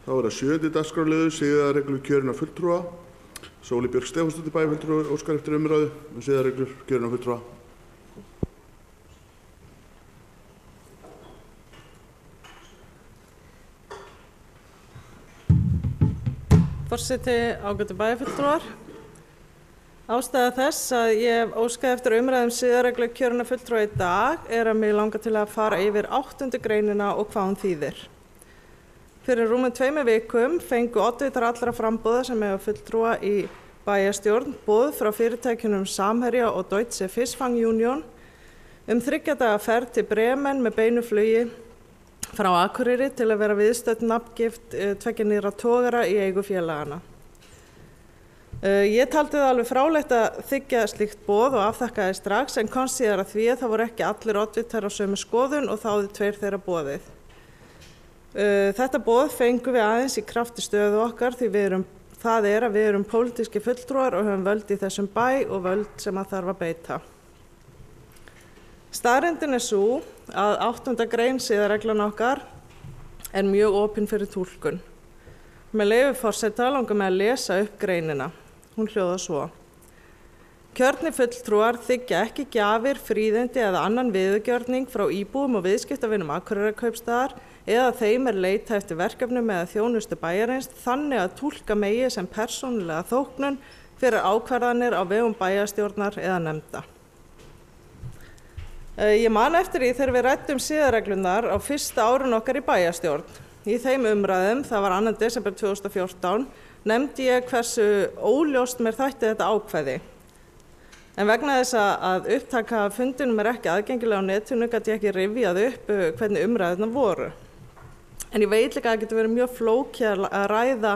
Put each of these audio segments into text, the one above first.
Þá það 7. dagskrárliður, siðareglur kjörinna fulltrúa. Sóli Björk Stefánsdóttir bæjarfulltrúi óskar eftir umræðu siðareglur kjörinna fulltrúa. Forseti, ágætu bæjarfulltrúar. Ástæða þess að ég óskaði eftir umræðum siðareglur kjörinna fulltrúa í dag að mig langar til að fara yfir 8. greinina og hvað hún þýðir. Fyrir rúmum 2 vikum fengu oddvitar allra framboða sem eiga fulltrúa í bæjarstjórn boð frá fyrirtækjunum Samherja og Deutsche Fischfang Union 3 daga ferð til Bremen með beinu flugi frá Akureyri til að vera viðstödd nafngift 2 nýrra togara í eigu félagana. Ég taldi það alveg fráleitt að þiggja slíkt boð og afþakkaði strax en komst síðar að því að það voru ekki allir oddvitar á sömu skoðun og þáðu 2 þeirra boðið. Þetta boð fengum við aðeins í krafti stöðu okkar því við erum pólitíski fulltrúar og höfum völd í þessum bæ og völd sem að þarf að beita. Staðreyndin sú að 8. grein siðareglna okkar mjög opin fyrir túlkun. Með leyfi forseta langar mig að lesa upp greinina. Hún hljóðar svo. Kjörnir fulltrúar þiggja ekki gjafir, fríðindi eða annan viðurgjörning frá íbúum og viðskiptavinum Akureyrarkaupstaðar eða þeim leita eftir verkefnum eða þjónustu bæjarins þannig að túlka megi sem persónulega þóknun fyrir ákvarðanir á vegum bæjarstjórnar eða nefnda. Ég man eftir því þegar við ræddum siðareglurnar á fyrsta árinu okkar í bæjarstjórn. Í þeim umræðum, það var 2. desember 2014, nefndi ég hversu óljóst mér þætti þetta ákvæði. En vegna þess að upptaka af fundinum ekki aðgengilega á netinu gat ég ekki rifjað upp hvernig umræðurnar voru. En ég veit líka að það getur verið mjög flókið að ræða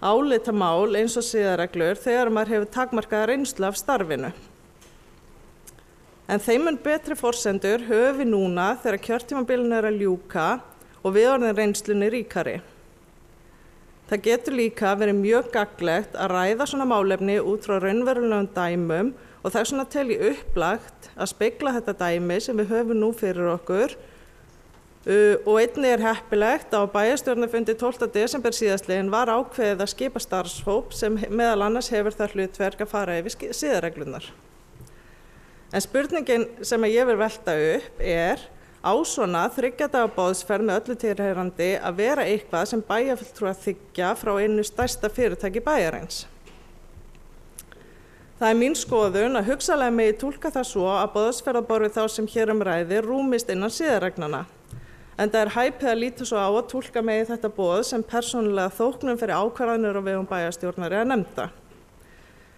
álitamál eins og siðareglur þegar maður hefur takmarkaða reynslu af starfinu. En þeim mun betri forsendur höfum við núna þegar kjörtímabilinu að ljúka og við orðin reynslunni ríkari. Það getur líka verið mjög gagnlegt að ræða svona málefni út frá raunverulegum dæmum og þess vegna tel ég upplagt að spegla þetta dæmi sem við höfum nú fyrir okkur og einnig heppilegt á bæjarstjórnarfundi 12. desember síðastliðinn var ákveðið að skipa starfshóp sem meðal annars hefur það hlutverk að fara yfir siðareglurnar. En spurningin sem ég vil velta upp á svona 3 daga boðsferð með öllu tilheyrandi að vera eitthvað sem bæjarfulltrúar þiggja frá einu stærsta fyrirtæki bæjarins. Það mín skoðun að hugsanlega megi túlka það svo að boðsferðarborðið þá sem hér ræðir rúmist innan siðareglnanna. En það hæpið að líta svo á að túlka megi þetta boð sem persónulega þóknun fyrir ákvarðanir á vegum bæjarstjórnar eða nefnda.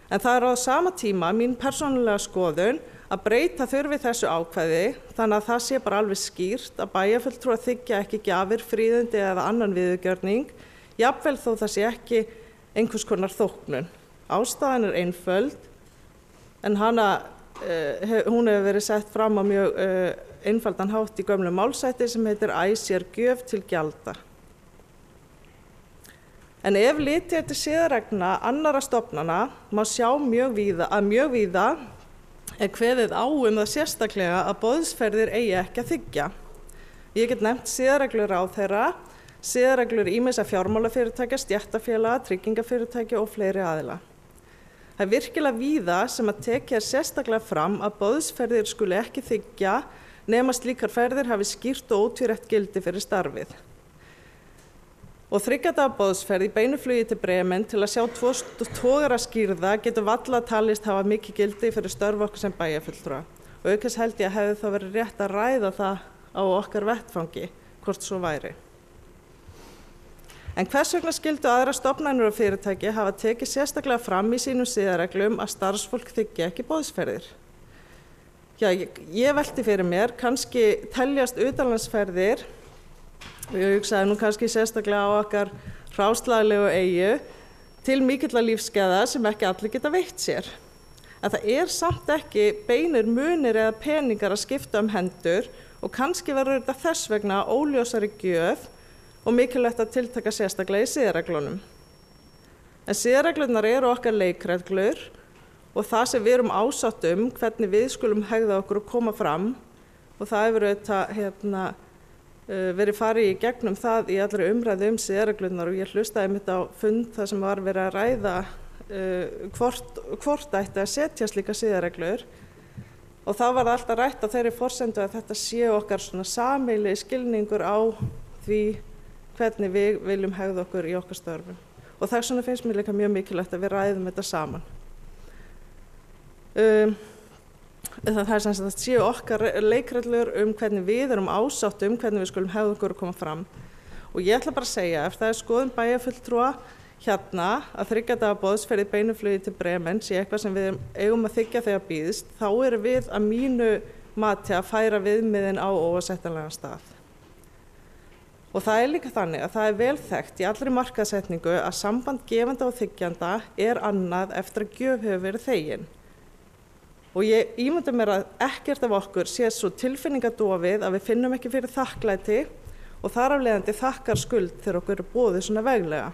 En það á sama tíma mín persónulega skoðun að breyta þurfi þessu ákvæði þannig að það sé bara alveg skýrt að bæjarfulltrúar þiggja ekki gjafir, fríðindi eða annan viðurgjörning, jafnvel þó það sé ekki einhvers konar þóknun. Ástæðan einföld en hún hefur verið sett fram á mjög einfaldan hátt í gömlu málsætti sem heitir æsér gjöf til gjalda. En ef litið til siðareglna annarra stofnana má sjá mjög víða kveðið á það sérstaklega að boðsferðir eigi ekki að þiggja. Ég get nefnt siðareglur ráðherra, siðareglur ýmissa fjármálafyrirtækja, stéttarfélaga, tryggingafyrirtækja og fleiri aðila. Það virkilega víða sem að tekið sérstaklega fram að boðsferðir skuli ekki þiggja nema slíkar ferðir hafi skýrt og ótvírætt gildi fyrir starfið. Og 3 daga boðsferð í beinu flugi til Bremen til að sjá 2 togara skýrða getur varla talist hafa mikið gildi fyrir störf okkar sem bæjarfulltrúa. Og aukast held ég að hefði þá verið rétt að ræða það á okkar vettfangi, hvort svo væri. En hvers vegna skyldu aðra stofnanir og fyrirtæki hafa tekið sérstaklega fram í sínum siðareglum að starfsfólk þiggja ekki boðsferðir? Já, ég velti fyrir mér, kannski teljast utanlandsferðir. Ég hugsaði nú kannski sérstaklega á okkar hráslaglegu eyju til mikilla lífsgæða sem ekki allir geta veitt sér. En það samt ekki beinir munir eða peningar að skipta hendur og kannski verður þetta þess vegna óljósari gjöf og mikilvægt að tiltaka sérstaklega í siðareglunum. En siðareglurnar okkar leikreglur og það sem við erum ásátt hvernig við skulum hegða okkur og koma fram og það hefur auðvitað verið farið í gegnum það í allri umræðu siðareglurnar og ég hlustaði einmitt á fund þar sem var verið að ræða hvort ætti að setja slíka siðareglur og þá var það alltaf rætt á þeirri forsendu að þetta sé okkar svona sameiginlegi skilningur á því hvernig við viljum hegða okkur í okkar störfum og þess vegna finnst mér líka mjög mikilvægt að við ræðum þetta saman. Það er sem sagt að séu okkar leikreglur hvernig við erum ásátt hvernig við skulum hegða okkur og koma fram og ég ætla bara að segja ef það er skoðun bæjarfulltrúa hérna að 3 daga boðsferð í beinu flugi til Bremen sé eitthvað sem við eigum að þiggja þegar býðst, þá erum við að mínu mati að færa viðmiðin á óásættanlegan stað. Og það er líka þannig að það er vel þekkt í allri markaðssetningu að samband gefanda og þiggjanda er annað eftir að gjöf hefur verið þegin. Og ég ímynda mér að ekkert af okkur sé svo tilfinningadofið að við finnum ekki fyrir þakklæti og þar af leiðandi þakkar skuld þegar okkur er boðið svona veglega.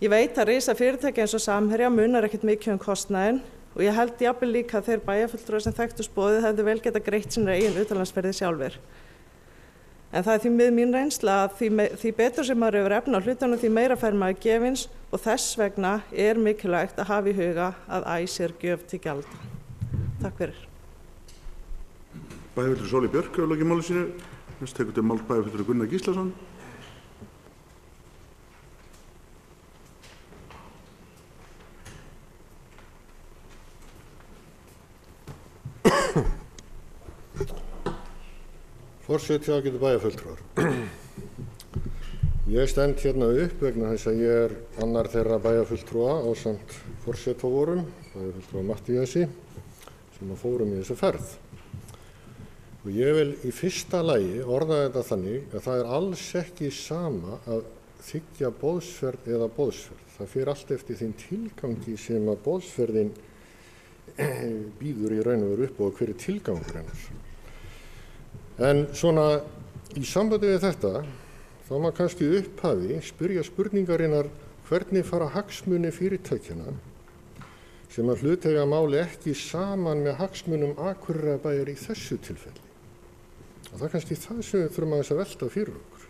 Ég veit að risa fyrirtæki eins og Samherja munar ekkert mikið kostnaðinn og ég held jafnvel líka að þeir bæjarfulltrúar sem þekktu boðið hefðu vel geta greitt sínar eigin utanlandsferðir sjálfir. En það er því mín reynsla að því betur sem maður hefur efni á hlutunum því meira fær maður gefins og þess vegna er mikilvægt að hafa í huga að æsir gjöf til gjalda. Takk fyrir. Bæjarfulltrúi Sóli Björk hefur lokið máli sínu. Næst tekur til máls bæjarfulltrúi Gunnar Gíslason. Forseti ágætu bæjarfulltrúar. Ég stend hérna upp vegna þess að ég er annar þeirra bæjarfulltrúa ásamt forseta vorum, bæjarfulltrúa Matthíasi, sem fórum í þessa ferð. Og ég vil í fyrsta lagi orða þetta þannig að það er alls ekki sama að þiggja boðsferð eða boðsferð. Það fer allt eftir þeim tilgangi sem að boðsferðin býður í raun og veru upp og hver er tilgangur hennar. En svona í sambandi við þetta, þá maður kannski upphafi spyrja spurningarinnar hvernig fara hagsmuni fyrirtækjana sem að hluteiga máli ekki saman með hagsmunum Akureyrarbæjar í þessu tilfelli. Og það er kannski það sem við þurfum aðeins að velta fyrir okkur.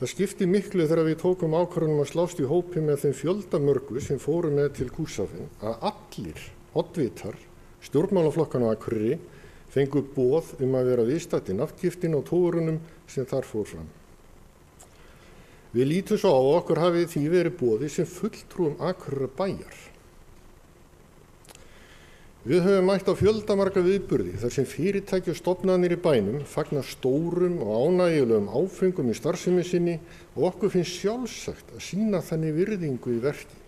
Það skipti miklu þegar við tókum ákvörðun að slást í hópi með þeim fjöldamörgu sem fóru með til Cuxhaven að allir oddvitar stjórnmálaflokkanna á Akureyri fengu boð að vera viðstaddir nafngiftin á togurunum sem þar fór fram. Við lítum svo á að okkur hafi því verið boðið sem fulltrúum Akureyrarbæjar. Við höfum mætt á fjöldamarga viðburði þar sem fyrirtæki og stofnanir í bænum fagna stórum og ánægjulegum áfengum í starfsemi sinni og okkur finnst sjálfsagt að sýna þannig virðingu í verki.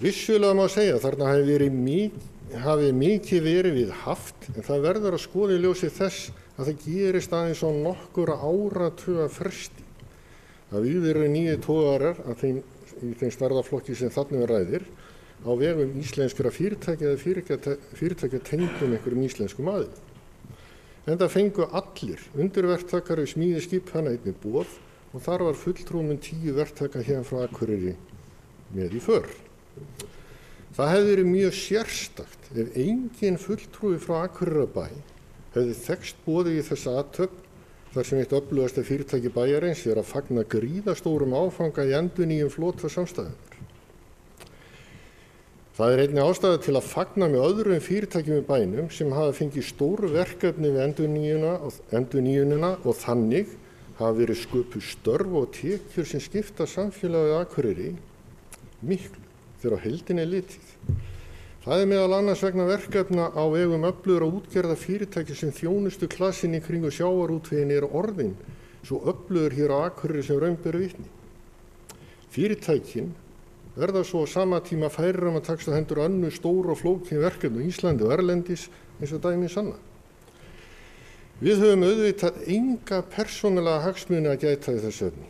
Vissulega má segja að þarna hafi mikið verið við haft en það verður að skoða í ljósi þess að það gerist aðeins á nokkura áratuga fresti. Það við nýju togarar í þeim stærðarflokki sem þarna ræðir á vegum íslenskra fyrirtækja eða fyrirtækja tengdum einhverjum íslenskum aðilum. En það fengu allir undirverktakar við smíði skipanna einnig boð og þar var fulltrúum 10 verktaka hérna frá Akureyri með í för. Það hefði verið mjög sérstakt ef engin fulltrúi frá Akureyrarbæ hefði þekkst boðið í þessa athöfn þar sem eitt öflugasta fyrirtæki bæjarins er að fagna gríðastórum áfanga í endurnýjun flota samstæðunar. Það er einnig ástæða til að fagna með öðrum fyrirtækjum í bænum sem hafa fengið stóru verkefni við endurnýjunina og þannig hafa verið sköpuð störf og tekjur sem skipta samfélagið Akureyri miklu þegar á heildinni er litið. Það er meðal annars vegna verkefna á vegum öflugra útgerða fyrirtæki sem þjónustu klassinni kringu sjávarútveginn er orðin svo öflugur hér á Akureyri sem raun ber vitni. Fyrirtækin verða svo á sama tíma færir að takast á hendur önnur stór og flókin verkefni á Íslandi og erlendis eins og dæmi sanna. Við höfum auðvitað enga persónulega hagsmuni að gæta í þessu efni.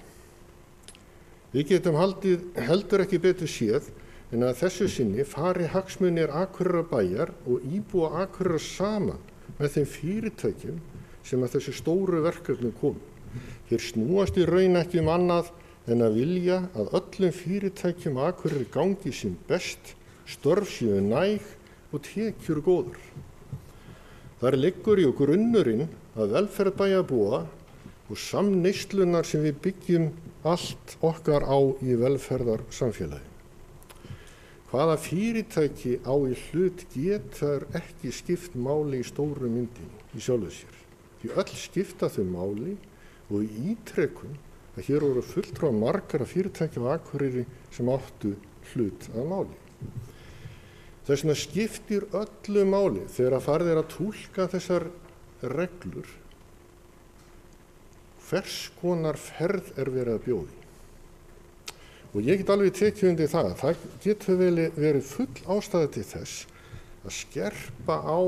Við getum heldur ekki betur séð en að þessu sinni fari hagsmunir Akureyrarbæjar og íbúa Akureyrar saman með þeim fyrirtækjum sem að þessu stóru verkefnum komu. Hér snúast í raun ekki annað en að vilja að öllum fyrirtækjum Akureyri gangi sem best, störf séu næg og tekjur góðar. Þar liggur jú grunnurinn að velferð bæjarbúa og samneyslunar sem við byggjum allt okkar á í velferðarsamfélagi. Hvaða fyrirtæki á í hlut getur ekki skipt máli í stóru myndinni í sjálfu sér. Því öll skipta þau máli og í ítrekun að hér voru fulltrúar margra fyrirtækja á Akureyri sem áttu hlut að máli. Þess vegna skiptir öllu máli þegar farið að túlka þessar reglur hvers konar ferð verið að bjóða í. Og ég get alveg tekið undir það. Það getur verið full ástæða til þess að skerpa á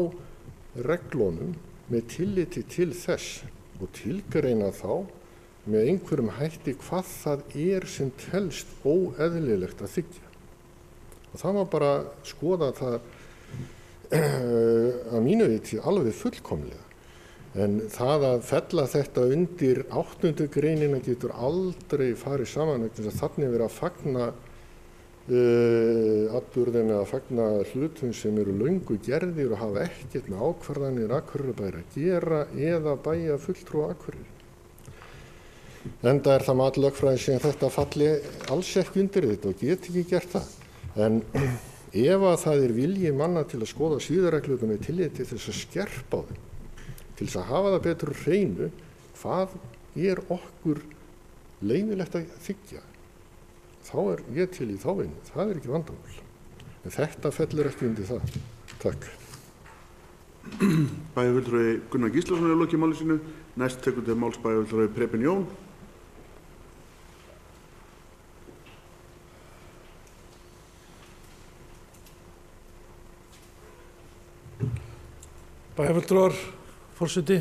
reglunum með tilliti til þess og tilgreina þá með einhverjum hætti hvað það sem telst óeðlilegt að þiggja. Og það má bara skoða það að mínu viti alveg fullkomlega. En það að fella þetta undir 8. greinina getur aldrei farið saman vegna þess að þannig verið að fagna atburðum eða fagna hlutum sem eru löngu gerðir og hafa ekkert með ákvarðanir Akureyrarbæjar að gera eða bæja fulltrúa Akureyri. Enda það mat lögfræðings sem þetta falli alls ekki undir þetta og geti ekki gert það. En ef að það vilji manna til að skoða siðareglurnar með tilliti til þess að skerpa á þeim, til þess að hafa það betur á hreinu, hvað okkur leyfilegt að þiggja, þá ég til í þá vinnu. Það ekki vandamál. En þetta fellur ekki undir það. Takk. Bæjarfulltrúi Gunnar Gíslason lokið máli sínu. Næst tekur til máls bæjarfulltrúi Preben Jón. Bæjarfulltrúar, forseti.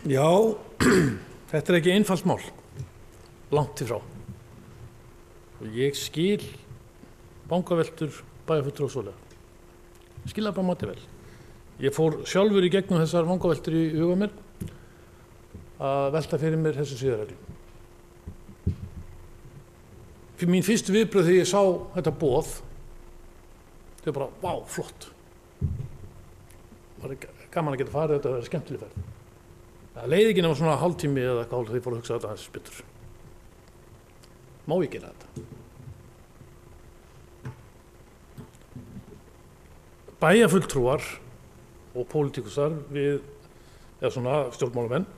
Já, þetta ekki einfalt mál, langt í frá. Og ég skil vangaveltur bæjarfulltrúa svolega. Ég skil það bara máti vel. Ég fór sjálfur í gegnum þessar vangaveltur í huga mér að velta fyrir mér þessu siðareglum. Fyrir mín fyrstu viðbrögð þegar ég sá þetta boð, það bara, vá, flott. Það var gaman að geta farið, þetta verið skemmtileg ferð. Það leið ekki nema svona hálftími eða eitthvað þegar ég fór að hugsa þetta aðeins betur. Má ég gera þetta? Bæjarfulltrúar og pólitíkusar eða svona stjórnmálamenn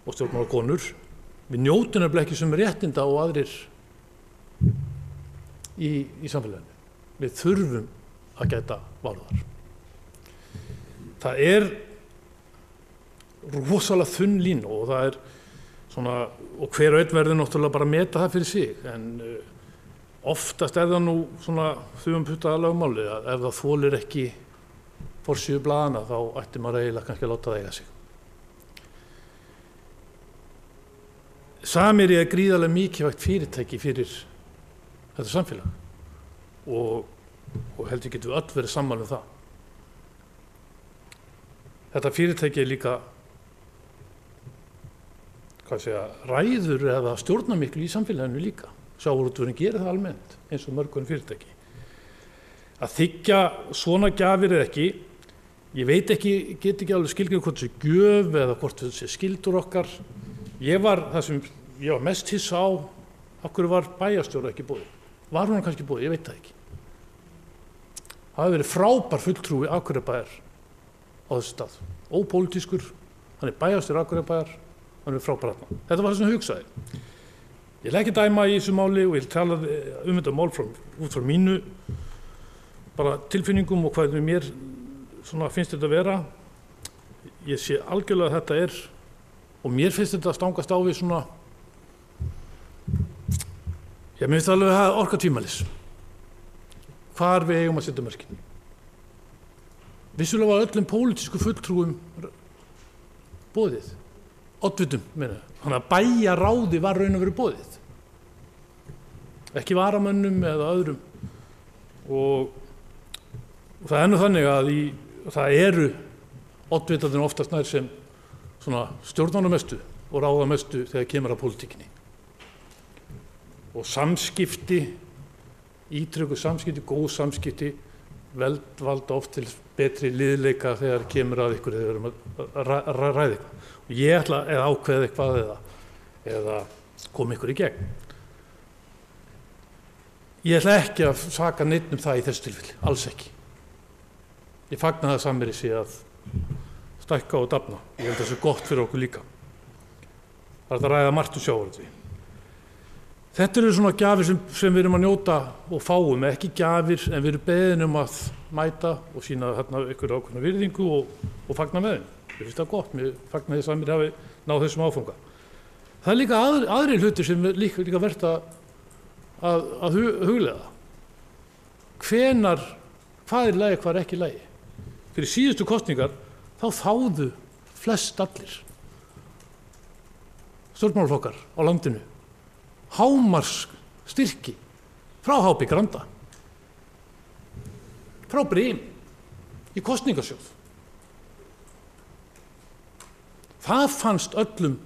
og stjórnmálakonur, við njótum nefnilega ekki sem réttinda og aðrir í samfélaginu. Við þurfum að gæta varúðar. Það rosalega þunn lína og það svona, og hver og einn verður náttúrulega bara að meta það fyrir sig, en oftast það nú svona þumputta lögmáli að ef það þolir ekki forsíðu blaðana þá ætti maður eiginlega kannski að láta það eiga sig. Samherji gríðarlega mikilvægt fyrirtæki fyrir þetta samfélag og heldur getum við öll verið sammála það. Þetta fyrirtæki líka ræður eða stjórnarmiklu í samfélaginu líka. Sjávarútvegurinn gerir það almennt eins og mörg fyrirtæki. Að þiggja svona gjafir eða ekki, ég veit ekki, get ekki alveg skilgreint hvort þessi gjöf eða hvort þessi skyldur okkar. Ég var mest hissa á af hverju var bæjarstjóra ekki boðið. Var hún kannski boðið? Ég veit það ekki. Það hefði verið frábær fulltrúi Akureyrarbæjar á þessu stað. Ópólitískur, hann bæjarstjóri Akureyrarbæjar, hann frábær þarna. Þetta var það sem ég hugsaði. Ég ætla ekki að dæma í þessu máli og ég tala þetta mál út frá mínu bara tilfinningum og hvað mér finnst þetta að vera. Ég sé algjörlega að þetta og mér finnst þetta að stangast á við svona, mér finnst það alveg að hafa orka tvímælis. Hvar við eigum að setja mörkin. Vissulega var öllum pólitísku fulltrúum boðið. Oddvitum, meina. Þannig að bæjarráði var raun og veru boðið. Ekki varamönnum eða öðrum. Og það nú þannig að það eru oddvitarnir oftast nær sem svona stjórnmálamestu og ráðamestu þegar kemur að pólitíkinni. Og samskipti, ítrekuð samskipti, góð samskipti valda oft til betri liðleika þegar kemur að ykkur þegar við erum að ræða eitthvað. Og ég ætla að ákveða eitthvað eða koma ykkur í gegn. Ég ætla ekki að saka neitt það í þessu tilfelli, alls ekki. Ég fagna það Samherji sé að stækka og dafna. Ég held að það sé gott fyrir okkur líka. Það er að ræða margt sjávarútvegi. Þetta eru svona gjafir sem við erum að njóta og fáum, ekki gjafir en við erum beðin að mæta og sýna þarna ykkur ákveðna virðingu og fagna með þeim. Ég finnst það gott, mér fagna því að Samherji hafi náð þessum áfanga. Það er líka aðrir hlutir sem er líka verðt að hugleiða. Hvað er í lagi, hvað er ekki í lagi? Fyrir síðustu kosningar þá þáðu flest allir stjórnmálaflokkar á landinu hámarks styrki frá HB Granda, frá Brim í kosningasjóð. Það fannst öllum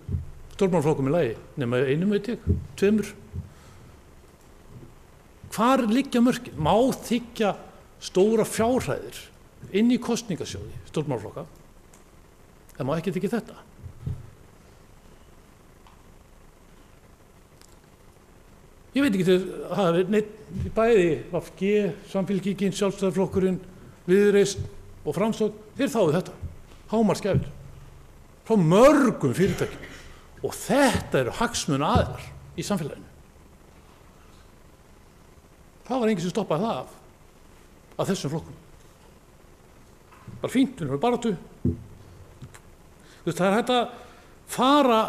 stjórnmálaflokkum í lagi, nema einum veit ég, 2. Hvar liggja mörkin? Má þiggja stóra fjárhæðir inn í kosningasjóði stjórnmálaflokka? Það má ekki þiggja þetta. Ég veit ekki það er neitt bæði VG, Samfylkingin, Sjálfstæðisflokkurinn, Viðreisn og Framsókn, þeir þáðu þetta, hámarksgjafir frá mörgum fyrirtækjum og þetta eru hagsmunaaðilar í samfélaginu. Það var enginn sem stoppaði það af þessum flokkum. Bara fínt, við erum baráttu. Það er hægt að fara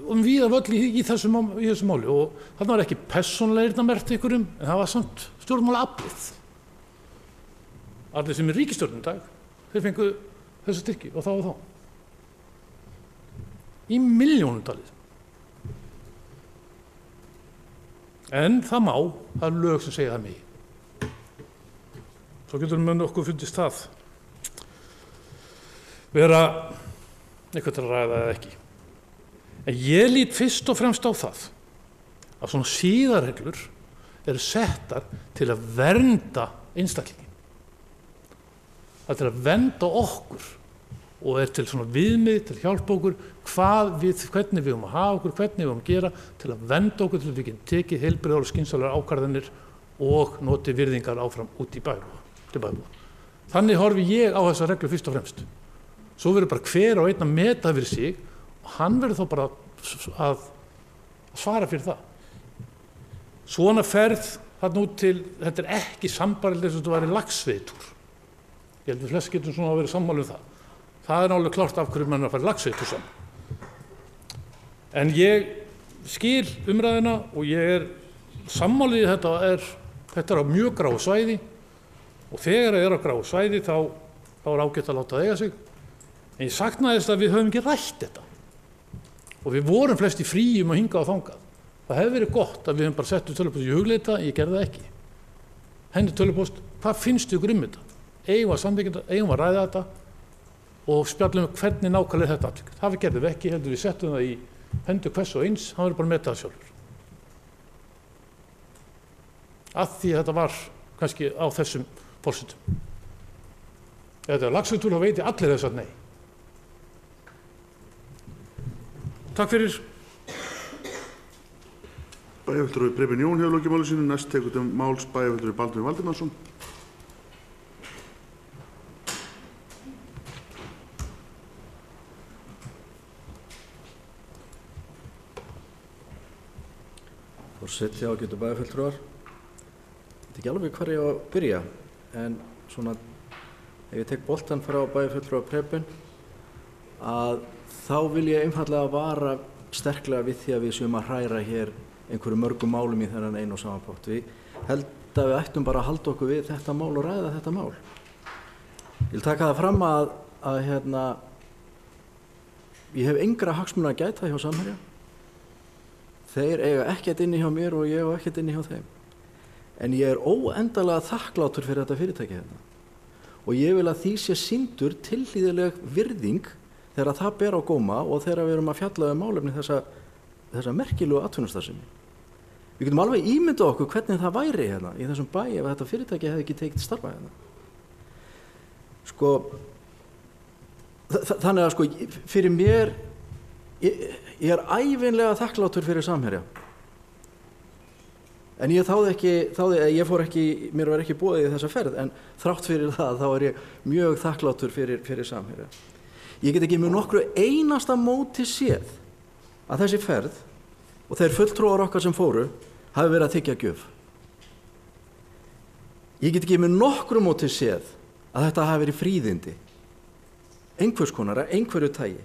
víða völl í þessu máli og þarna var ekki persónulega merkt einhverjum, en það var samt stjórnmálaaflið. Allir sem er ríkisstjórn í dag, þeir fengu þessu styrki og þá. Í milljónum talið. En það er lög sem segja það megi. Svo getur við okkur fundist það vera eitthvað til að ræða eða ekki. En ég lít fyrst og fremst á það að svona siðareglur eru settar til að vernda einstaklingin. Það er til að vernda okkur og er til svona viðmið til að hjálpa okkur hvernig við að hafa okkur, hvernig við að gera til að vernda okkur til að við getum tekið heilbrigðar og skynsamlegar ákvarðanir og notið virðingar áfram út í bæbúa. Þannig horfi ég á þessa reglu fyrst og fremst. Svo verður bara hver og einn að meta fyrir sig og hann verður þá bara að svara fyrir það. Svona ferð þarna út til, þetta er ekki sambærilegt eins og þetta væri laxveiðitúr. Ég held að flest getum svona að vera sammála það. Það er alveg klárt af hverju menn að fara laxveiðitúr saman. En ég skil umræðina og ég sammálið þetta er á mjög gráu svæði og þegar það er á gráu svæði þá er ágætt að láta það eiga sig. En ég saknaðist að við höfum ekki rætt þetta og við vorum flest í fríum og hingað og þangað. Það hefði verið gott að við höfum bara settum tölvupóst í hugleita, ég gerði það ekki. Henni tölvupóst, hvað finnst ykkur um þetta? Eigum að samþykkja þetta, eigum að ræða þetta og spjallum hvernig nákvæmlega þetta atvik. Það gerðum við ekki, heldur við settum það í hendur hvers og eins, hann verður bara að meta það sjálfur. Að því þetta var kannski á þessum forsendum. Ef þetta er laxveiðitúr þá veit allir þess að nei. Takk fyrir. Bæjarfulltrúi Preben Jón hefur lokið máli sínu. Næst tekur til máls bæjarfulltrúi Baldvin Valdimarsson. Forseti, ágætu bæjarfulltrúar. Ég veit ekki alveg hvar ég á að byrja, en svona ef ég tek boltan frá bæjarfulltrúa Preben að þá vil ég einfallega vara sterklega við því að við séum að hræra hér einhverju mörgum málum í þennan einu og sama pott. Við held að við ættum bara að halda okkur við þetta mál og ræða þetta mál. Ég vil taka það fram að ég hef engra hagsmuna að gæta hjá Samherja. Þeir eiga ekkert inni hjá mér og ég á ekkert inni hjá þeim. En ég er óendanlega þakklátur fyrir þetta fyrirtæki hérna. Og ég vil að því sé sýndur tilhlýðileg virðing þegar það ber á góma og þegar við erum að fjalla málefni þessa merkilegu atvinnustarfsemi. Við getum alveg ímyndað okkur hvernig það væri hérna í þessum bæ ef þetta fyrirtæki hefði ekki tekið starfa hérna. sko, þannig að sko, fyrir mér, ég er ævinlega þakklátur fyrir Samherja. En ég ég fór ekki, mér var ekki boðið í þessa ferð, en þrátt fyrir það, þá er ég mjög þakklátur fyrir Samherja. Ég get ekki með nokkru einasta móti séð að þessi ferð og þeir fulltrúar okkar sem fóru hafi verið að þiggja gjöf. Ég get ekki með nokkru móti séð að þetta hafi verið fríðindi, einhvers konar, einhverju tagi,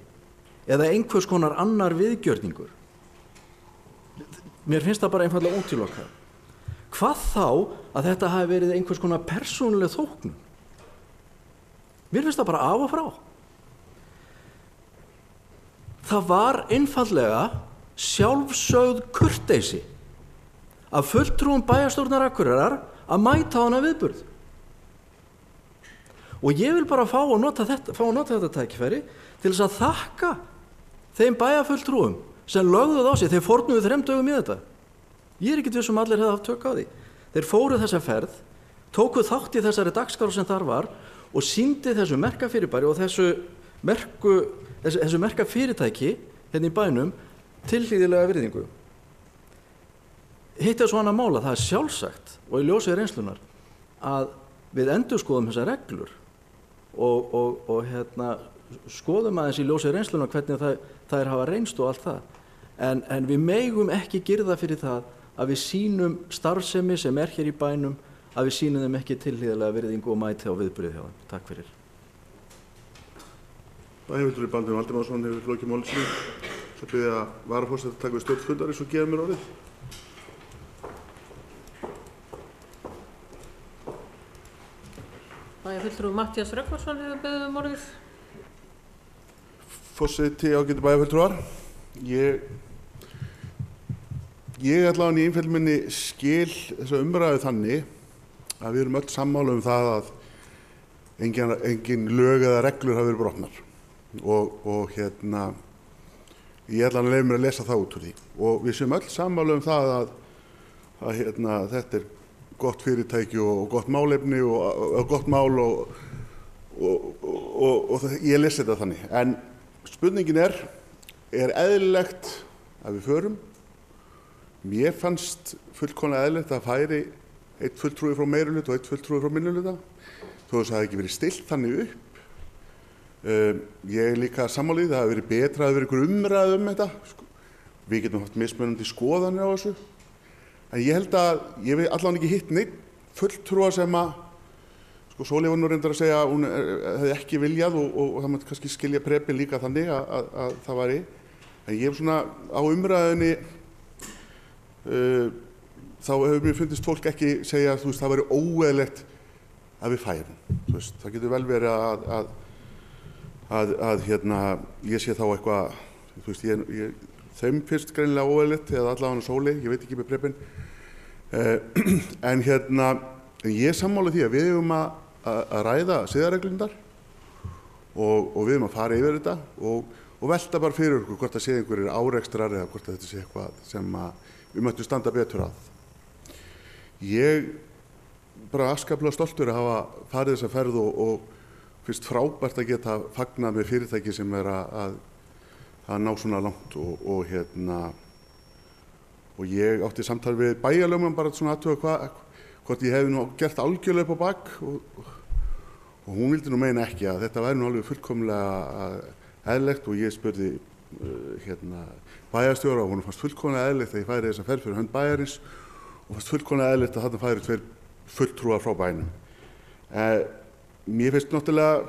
eða einhvers konar annar viðgjörningur. Mér finnst það bara einfaldlega útilokað. Hvað þá að þetta hafi verið einhvers konar persónuleg þóknun? Mér finnst það bara af og frá. Það var einfaldlega sjálfsögð kurteisi af fulltrúum bæjarstjórnar Akureyrar að mæta á hana viðburð. Og ég vil bara fá að nota þetta tækifæri til þess að þakka þeim bæjarfulltrúum sem lögðuð á sig, þeir fórnuðu 3 dögum í þetta. Ég er ekkert viss um allir hefði haft tök á því. Þeir fóru þessa ferð, tóku þátt í þessari dagskrá sem þar var og sýndi þessu merka fyrirbæri og þessu merka fyrirtæki hérna í bænum tilhlýðilega virðingu. Hitt er svona mála, það er sjálfsagt og í ljósi reynslunar að við endurskoðum þessar reglur og skoðum aðeins í ljósi reynslunar hvernig þær hafa reynst og allt það. En við megum ekki girða fyrir það að við sýnum starfsemi sem er hér í bænum, að við sýnum þeim ekki tilhlýðilega virðingu og mæti á viðburði hjá þeim. Takk fyrir. Bæjarfulltrúi Baldvin Valdimarsson hefur lokið máli sínu. Það byrði að varaforseti að taka við stjórn fundarins og gefa mér orðið. Bæjarfulltrúi Matthías Rögnvaldsson hefur beðið orðið. Forseti, ágætu bæjarfulltrúar. Ég allavega í einfeldni minni skil þessa umræðu þannig að við erum öll sammála það að engin lög eða reglur hafa verið brotnar. Og ég allavega leyfi mér að lesa það út úr því. Og við séum öll sammála það að þetta er gott fyrirtæki og gott málefni og gott mál og ég lesi þetta þannig. En spurningin er eðlilegt að við förum? Mér fannst fullkomlega eðlilegt að færi einn fulltrúi frá meirihluta og einn fulltrúi frá minnihluta, þó þess að það hafi ekki verið stillt þannig upp. Ég er líka sammála í það hafi verið betra að hafi verið einhver umræða þetta. Við getum haft mismunandi skoðanir á þessu. En ég held að ég hef allavega ekki hitt neitt fulltrúa sem að Sóley var nú reyndar að segja að hún hefði ekki viljað og það mátti kannski skilja preppi líka þannig að það væri. En ég hef svona á umræðinni þá hefur mér fundist fólk ekki segja að það væri óeðlilegt að við færum. Það getur vel verið að ég sé þá eitthvað, þeim finnst greinilega óeðlilegt eða allavega Sóley, ég veit ekki með preppin. En ég er sammála því að við eigum að ræða siðareglurnar og við eigum að fara yfir þetta og velta bara fyrir okkur hvort það sé einhverjir árekstrar eða hvort þetta sé eitthvað sem við mættum standa betur að. Ég bara afskaplega stoltur að hafa farið þessa ferð og finnst frábært að geta fagnað með fyrirtæki sem er að ná svona langt og ég átti samtal við bæjarlögmann bara svona athuga hvort ég hefði nú gert algjörlega upp á bak og hún vildi nú meina ekki að þetta væri nú alveg fullkomlega eðlilegt og ég spurði bæjarstjóra og hún fannst fullkomlega eðlilegt að ég færi þessa ferð fyrir hönd bæjarins og fannst fullkomlega eðlilegt að þarna færi 2 fulltrúar frá bænum. Mér finnst náttúrulega,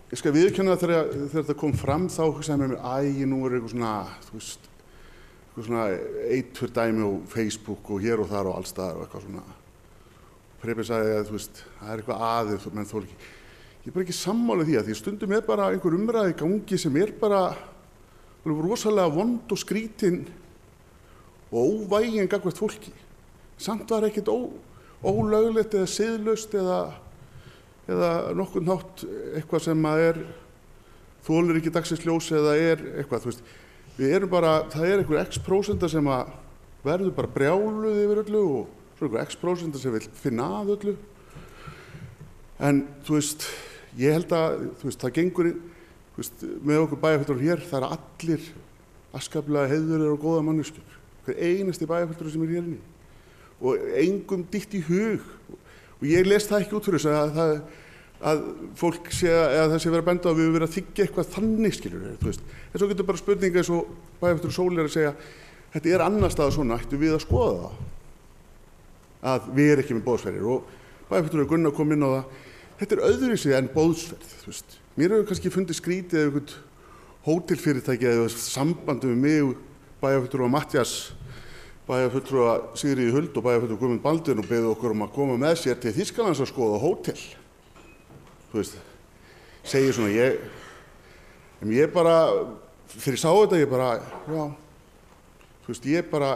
ég skal viðurkenna þegar þetta kom fram þá hugsaði með mér, nú er eitthvað svona eitur dæmi á Facebook og hér og þar og alls staðar og eitthvað svona. Preppi sagði að það er eitthvað aðeins, menn þó ekki. Ég er bara ekki sammála því að því stundum er bara einhver umræði í gangi sem er bara rosalega vond og skrítin og óvægin gagnvart fólki. Samt var ekkert ólöglegt eða siðlaust eða nokkurn hátt eitthvað sem þolir ekki dagsins ljós eða eitthvað, við erum bara, það er einhver x% sem verður bara brjáluð yfir öllu og svo einhver x% sem vil finna að öllu. En þú veist, ég held að það gengur með okkur bæjarfulltrúar hér, það allir afskaplega heiðurlegir og góða manneskjur. Hver einasti bæjarfulltrúi sem hér inni. Og engum dytt í hug. Og ég les það ekki út fyrir þess að fólk sé að það sé verið að benda á að við höfum verið að þiggja eitthvað þannig, skilur við. En svo getur bara spurning eins og bæjarfulltrúi Sóli að segja, þetta annar staðar svona, ættu við að skoða það. Að við ekki með boðsferðir. Og bæjarfulltrúi Gunnar kom inn á það. Þetta öðruvísi en boðsferð. Mér hefur kannski fundið skrítið eða eitthvað hótelfyrirtæki eða sambandi við mig, bæjarfulltrúa Matthías, bæjarfulltrúa Sigríði Huld og bæjarfulltrúa Guðmund Baldvin og beðið okkur að koma með sér til Þýskalands að skoða hótel. Segir svona, ég bara, þegar ég sá þetta, ég bara, já, ég bara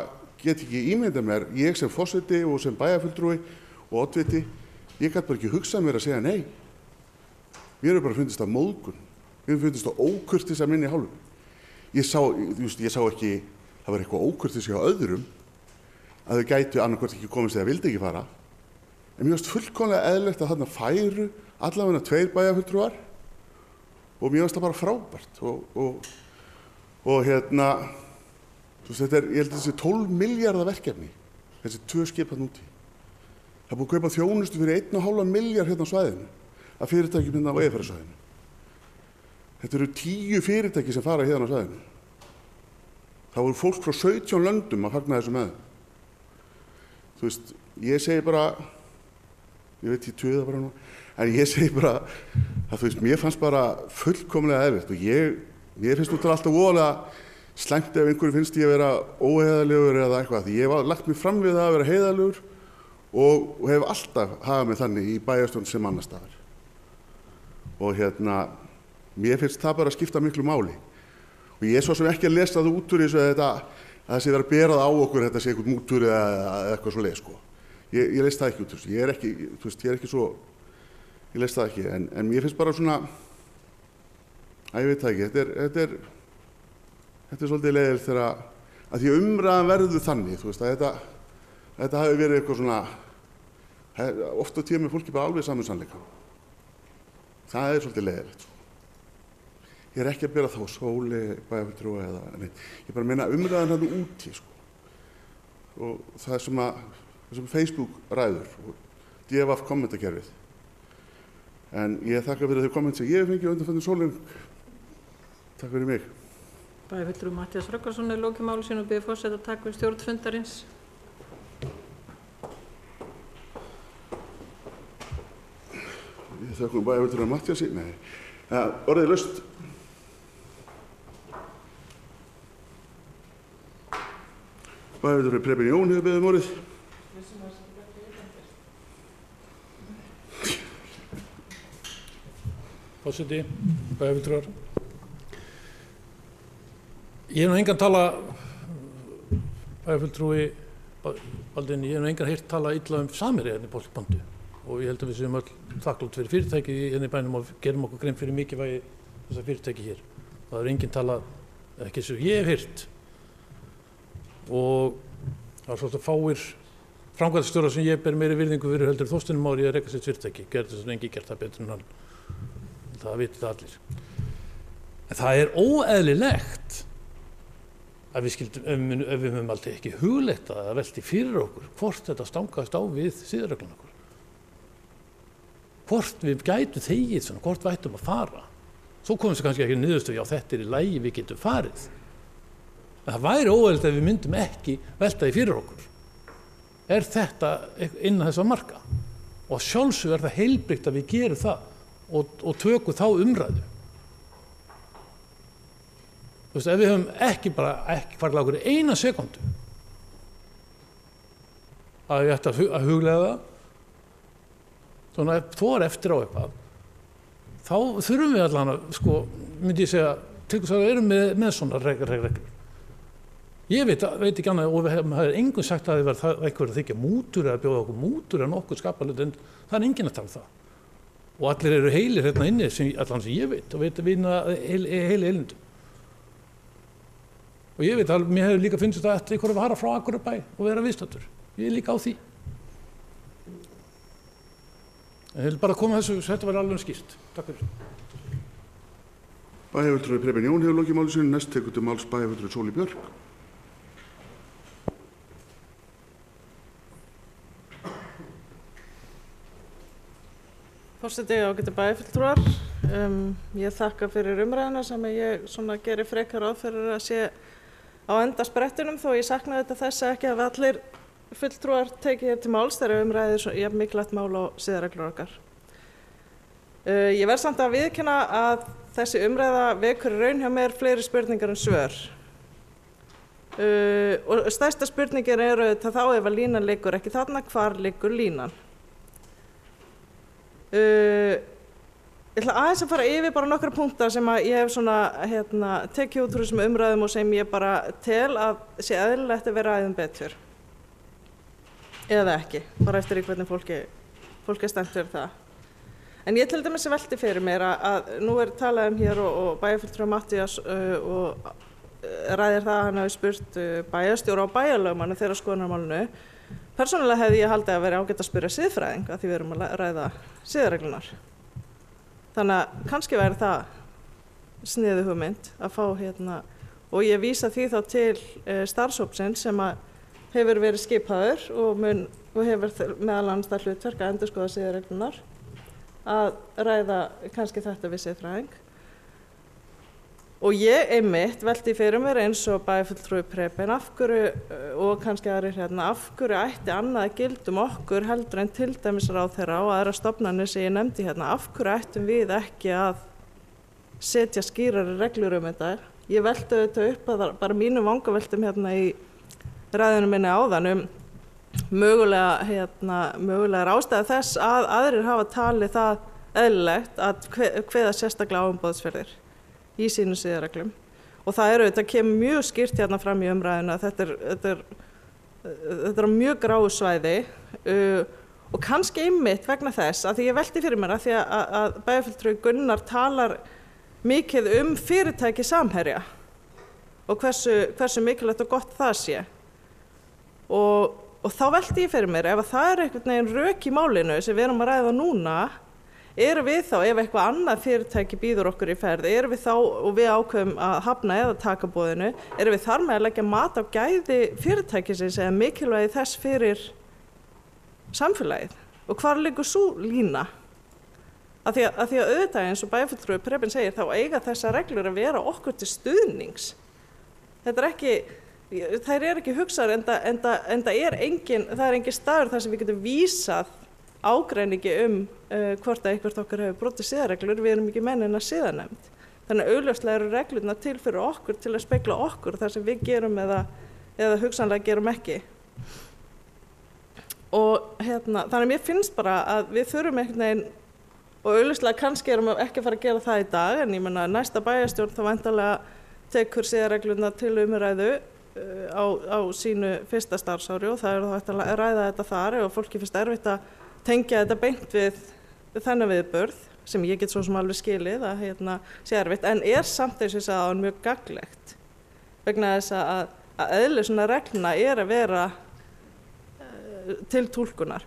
get ekki ímyndað mér, ég sem forseti og sem bæjarfulltrúi og oddviti, ég gat bara ekki hugsað mér að segja nei. Mér hefur bara fundist það móðgun, mér hefur fundist það ókurtis að minni hálfu. Ég sá ekki, það var eitthvað ókurtis hjá öðrum, að þau gætu annarkvort ekki komist eða vildi ekki fara. En mér finnst fullkomlega eðlilegt að þarna færu allavega 2 bæjarfulltrúar og mér finnst það bara frábært. Þetta ég held að þessi 12 milljarða verkefni, þessi 2 skip þarna úti. Það búið að kaupa þjónustu fyrir 1,5 milljarð hérna á svæðinu, að fyrirtækjum hérna á Eyjafjarðarsvæðinu. Þetta eru 10 fyrirtæki sem fara hérna á svæðinu. Það voru fólk frá 17 löndum að fagna þessu með. Ég segi bara, ég veit ég tuða bara nú, en ég segi bara að mér fannst bara fullkomlega eðlilegt og mér finnst alltaf voðalega slæmt ef einhverju finnst ég að vera óheiðarlegur eða eitthvað, því ég hef lagt mig fram við það að vera heiðarlegur og hef alltaf hafað mig þannig í bæjarstjórn sem annars staðar. Og mér finnst það bara að skipta miklu máli. Og ég svo sem ekki að lesa það út úr þessu að það sé verið að berað á okkur, þetta sé eitthvað mútur eða eitthvað svo leið, sko. Ég les það ekki út úr þessu. Ég er ekki svo, ég les það ekki, en mér finnst bara svona, ég veit það ekki, þetta er svolítið leiðilegt þegar, að því umræðan verður þannig, að þetta hafi verið eitthvað svona, oft á tíma er fólki bara alveg saman sannleika. Það er svolítið leiðilegt. Ég er ekki að bera þá Sóli, bæjarfulltrúa eða neitt. Ég bara meina umræðan þarna úti, sko. Og það sem Facebook ræður og DFF kommentakerfið. En ég þakka fyrir þau komment sem ég hef fengið undanfarnar sólarhring. Takk fyrir mig. Bæjarfulltrúi Matthías Rögnvaldsson lokið máli sínu og biður forseta að taka við stjórn fundarins. Ég þakka bæjarfulltrúi Matthíasi. Nei. Orðið laust. Bæjarfulltrúi Preben Jón hefur beðið orðið. Forseti, bæjarfulltrúar. Ég hef engan tala, bæjarfulltrúi Baldvin, ég hef engan heyrt tala illa Samherja hérna í Pontu og ég held að við séum öll þakklátt fyrir fyrirtæki hérna í bænum og gerum okkur grein fyrir mikilvægi þessar fyrirtæki hér. Það er enginn talað, ekki eins og ég hef heyrt. Og það var svolítið fáir framkvæmdastjórar sem ég ber meiri virðingu fyrir heldur Þorsteinn Már í að reka sitt fyrirtæki. Gerði þess að enginn gert það betur en hann. Það viti það allir. En það er óeðlilegt að við höfum alltaf ekki hugleitt að velti fyrir okkur hvort þetta stangast á við siðaregluna okkur. Hvort við gætum þegið svona, hvort við ættum að fara. Svo komum við kannski ekki niðurstöðu, já þetta í lagi, við getum farið. En það væri óeðlilegt ef við myndum ekki velta því fyrir okkur. Er þetta innan þess að marka? Og sjálfsög það heilbrigt að við gerum það og tökum þá umræðu. Þú veist, ef við höfum ekki farið okkur eina sekundu að við ættum að huglega það, svona þóra eftir á eitthvað, þá þurfum við allan að, myndi ég segja, til þess að við erum með svona reglur. Ég veit ekki annað, og það er enginn sagt að það er eitthvað að þykja mútur eða bjóða okkur mútur en okkur skapalut, en það er enginn að tala um það. Og allir eru heilir hérna inni, allan sem ég veit, og veit að vinna heili heilindum. Og ég veit að mér hefur líka finnst þetta eftir ykkur að fara frá Akureyrarbæ og vera viðstaddur. Ég er líka á því. Ég vil bara koma þessu, þetta var alveg skýrt. Takk fyrir. Bæjarfulltrúi Preben Jón hefur lokið máli sínu. Næst tekur til máls bæjarfulltrúi Sóli Björk. Forseti ágætu bæjarfulltrúar, ég þakka fyrir umræðuna sem ég geri frekar ráð fyrir að sé á enda sprettinum, þó ég sakna þetta þess að ekki hafa allir fulltrúar tekið hér til máls þegar umræðir jafn mikilvægt mál á siðareglur okkar. Ég verð samt að viðurkenna að þessi umræða vekur í raun hjá mér fleiri spurningar en svör. Og stærsta spurningin er auðvitað þá ef að línan liggur ekki þarna, hvar liggur línan? Ég ætla aðeins að fara yfir bara nokkra punktar sem að ég hef tekið út úr þessum umræðum og sem ég bara tel að sé eðlilegt að vera ræðum betur. Eða ekki, bara eftir í hvernig fólk er stemt fyrir það. En ég til dæmis velti fyrir mér að nú er talað hér og bæjarfulltrúi Matthías og ræðir það að hann hafi spurt bæjarstjóra og bæjarlögmann þeirra skoðunarmálinu. Persónulega hefði ég haldið að vera ágætt að spyrja siðfræðing að því við erum að ræða siðareglunar. Þannig að kannski væri það sniðug hugmynd að fá og ég vísa því þá til starfshópsins sem að hefur verið skipaður og hefur meðal annars það hlutverk að endurskoða siðareglunar að ræða kannski þetta við siðfræðing. Og ég einmitt velti fyrir mér eins og bæjarfulltrúi Preben af hverju og kannski aðrir af hverju ætti annað að gilda okkur heldur en til dæmis ráðherra og aðra stofnanir sem ég nefndi af hverju ættum við ekki að setja skýrari reglur þetta. Ég velti þetta upp að bara mínum vangaveltum í ræðinu minni áðan mögulegar ástæða þess að aðrir hafa talið það eðlilegt að kveða sérstaklega á boðsferðir í sínum siðareglum. Og það auðvitað kemur mjög skýrt fram í umræðinu að þetta er mjög gráu svæði og kannski einmitt vegna þess að því ég velti fyrir mér að því að bæjarfulltrúi Gunnar talar mikið fyrirtæki Samherja og hversu mikilvægt og gott það sé. Og þá velti ég fyrir mér ef það er einhvern veginn rök í málinu sem við erum að ræða núna, erum við þá, ef eitthvað annað fyrirtæki býður okkur í ferð, erum við þá og við ákveðum að hafna eða taka boðinu, erum við þar með að leggja mat á gæði fyrirtækisins eða mikilvægi þess fyrir samfélagið? Og hvar liggur sú lína? Af því að auðvitað eins og bæjarfulltrúi Preben segir þá eiga þessar reglur að vera okkur til stuðnings. Þetta er ekki þær eru ekki hugsaðar enda er engin staður þar sem við getum vísað ágreiningi hvort að eitthvað okkar hefur brotið siðareglur, við erum ekki mennin að siðanefnd. Þannig að augljóslega eru reglurnar til fyrir okkur til að spegla okkur þar sem við gerum eða hugsanlega gerum ekki. Og þannig að mér finnst bara að við þurfum einhvern veginn, og augljóslega kannski erum við ekki að fara að gera það í dag, en ég menna næsta bæjarstjórn þá væntanlega tekur siðareglurnar til umræðu á sínu fyrsta starfsári og það þá hægt að ræða þetta þar og fólki finnst erfitt að tengja þetta beint við þennan viðburð sem ég get svo sem alveg skilið að sé erfitt, en samt eins og ég sagði mjög gagnlegt vegna þess að eðli svona reglna er að vera til túlkunar.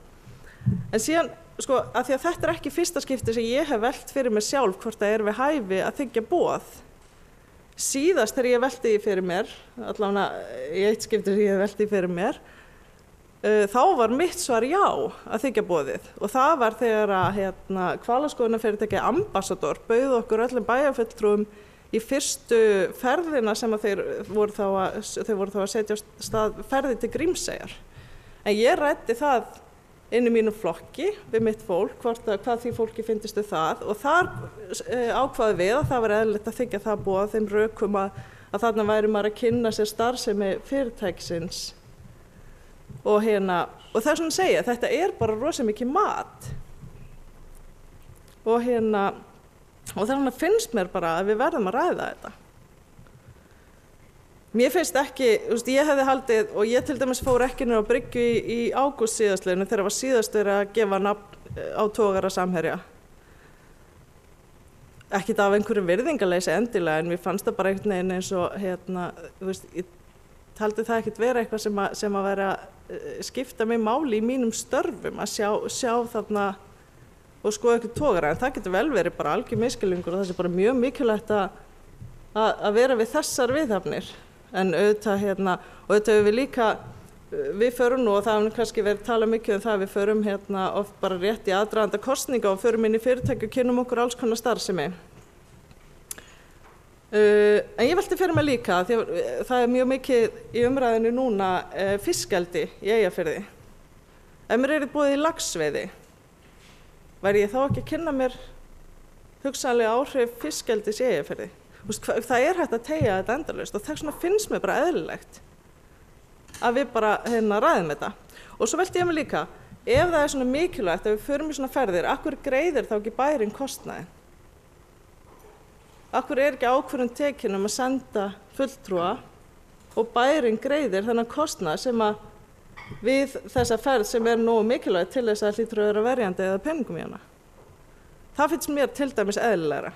En síðan, af því að þetta er ekki fyrsta skipti sem ég hef velt fyrir mig sjálf hvort það við hæfi að þiggja boð. Síðast þegar ég velti því fyrir mér, allavega í eitt skipti sem ég velti því fyrir mér, þá var mitt svar já að þiggja boðið og það var þegar að hvalaskoðunarfyrirtækið Ambassador bauð okkur öllum bæjarfulltrúum í fyrstu ferðina sem að þeir voru þá að setja á stað ferði til Grímseyjar. En ég ræddi það inn í mínu flokki við mitt fólk, hvað því fólki fyndist það og þar ákvaði við að það var eðlilegt að þiggja það boð þeim rökum að þarna væri maður að kynna sér starfsemi fyrirtækisins og það er svona að segja, þetta er bara rosa mikið mat og þannig finnst mér bara að við verðum að ræða þetta. Mér finnst ekki, ég hefði haldið og ég til dæmis fór ekki niður á Bryggju í ágúst síðastliðnu þegar var síðast verið að gefa nafn á togara Samherja. Ekkert af einhverju virðingarleysi endilega en mér fannst það bara einhvern veginn eins og ég taldi það ekkert vera eitthvað sem að vera skipta mig máli í mínum störfum að sjá þarna og skoða eitthvað togara, en það getur vel verið bara algjör misskilningur og það sé bara mjög mikilvægt að vera við þessar viðhafnir. En auðvitað, og auðvitað við líka, við förum nú, og það hefur kannski verið talað mikið það, við förum oft bara rétt í aðdraganda kosninga og förum inn í fyrirtæki og kynnum okkur alls konar starfsemi. En ég velti fyrir mig líka, því að það mjög mikið í umræðinu núna fiskeldi í Eyjafirði. Ef mér boðið í laxveiði, væri ég þá ekki að kynna mér hugsanlega áhrif fiskeldis í Eyjafirði? Það hægt að teygja þetta endalaust og þess vegna finnst mér bara eðlilegt að við bara ræðum þetta. Og svo velti ég mig líka, ef það svona mikilvægt að við förum í svona ferðir, af hverju greiðir þá ekki bærinn kostnaðinn? Af hverju ekki ákvörðun tekin að senda fulltrúa og bærinn greiðir þennan kostnað sem að við þessa ferð sem nógu mikilvægt til þess að hlýtur að vera verjandi eða peningum í hana? Það finnst mér til dæmis eðlilegra.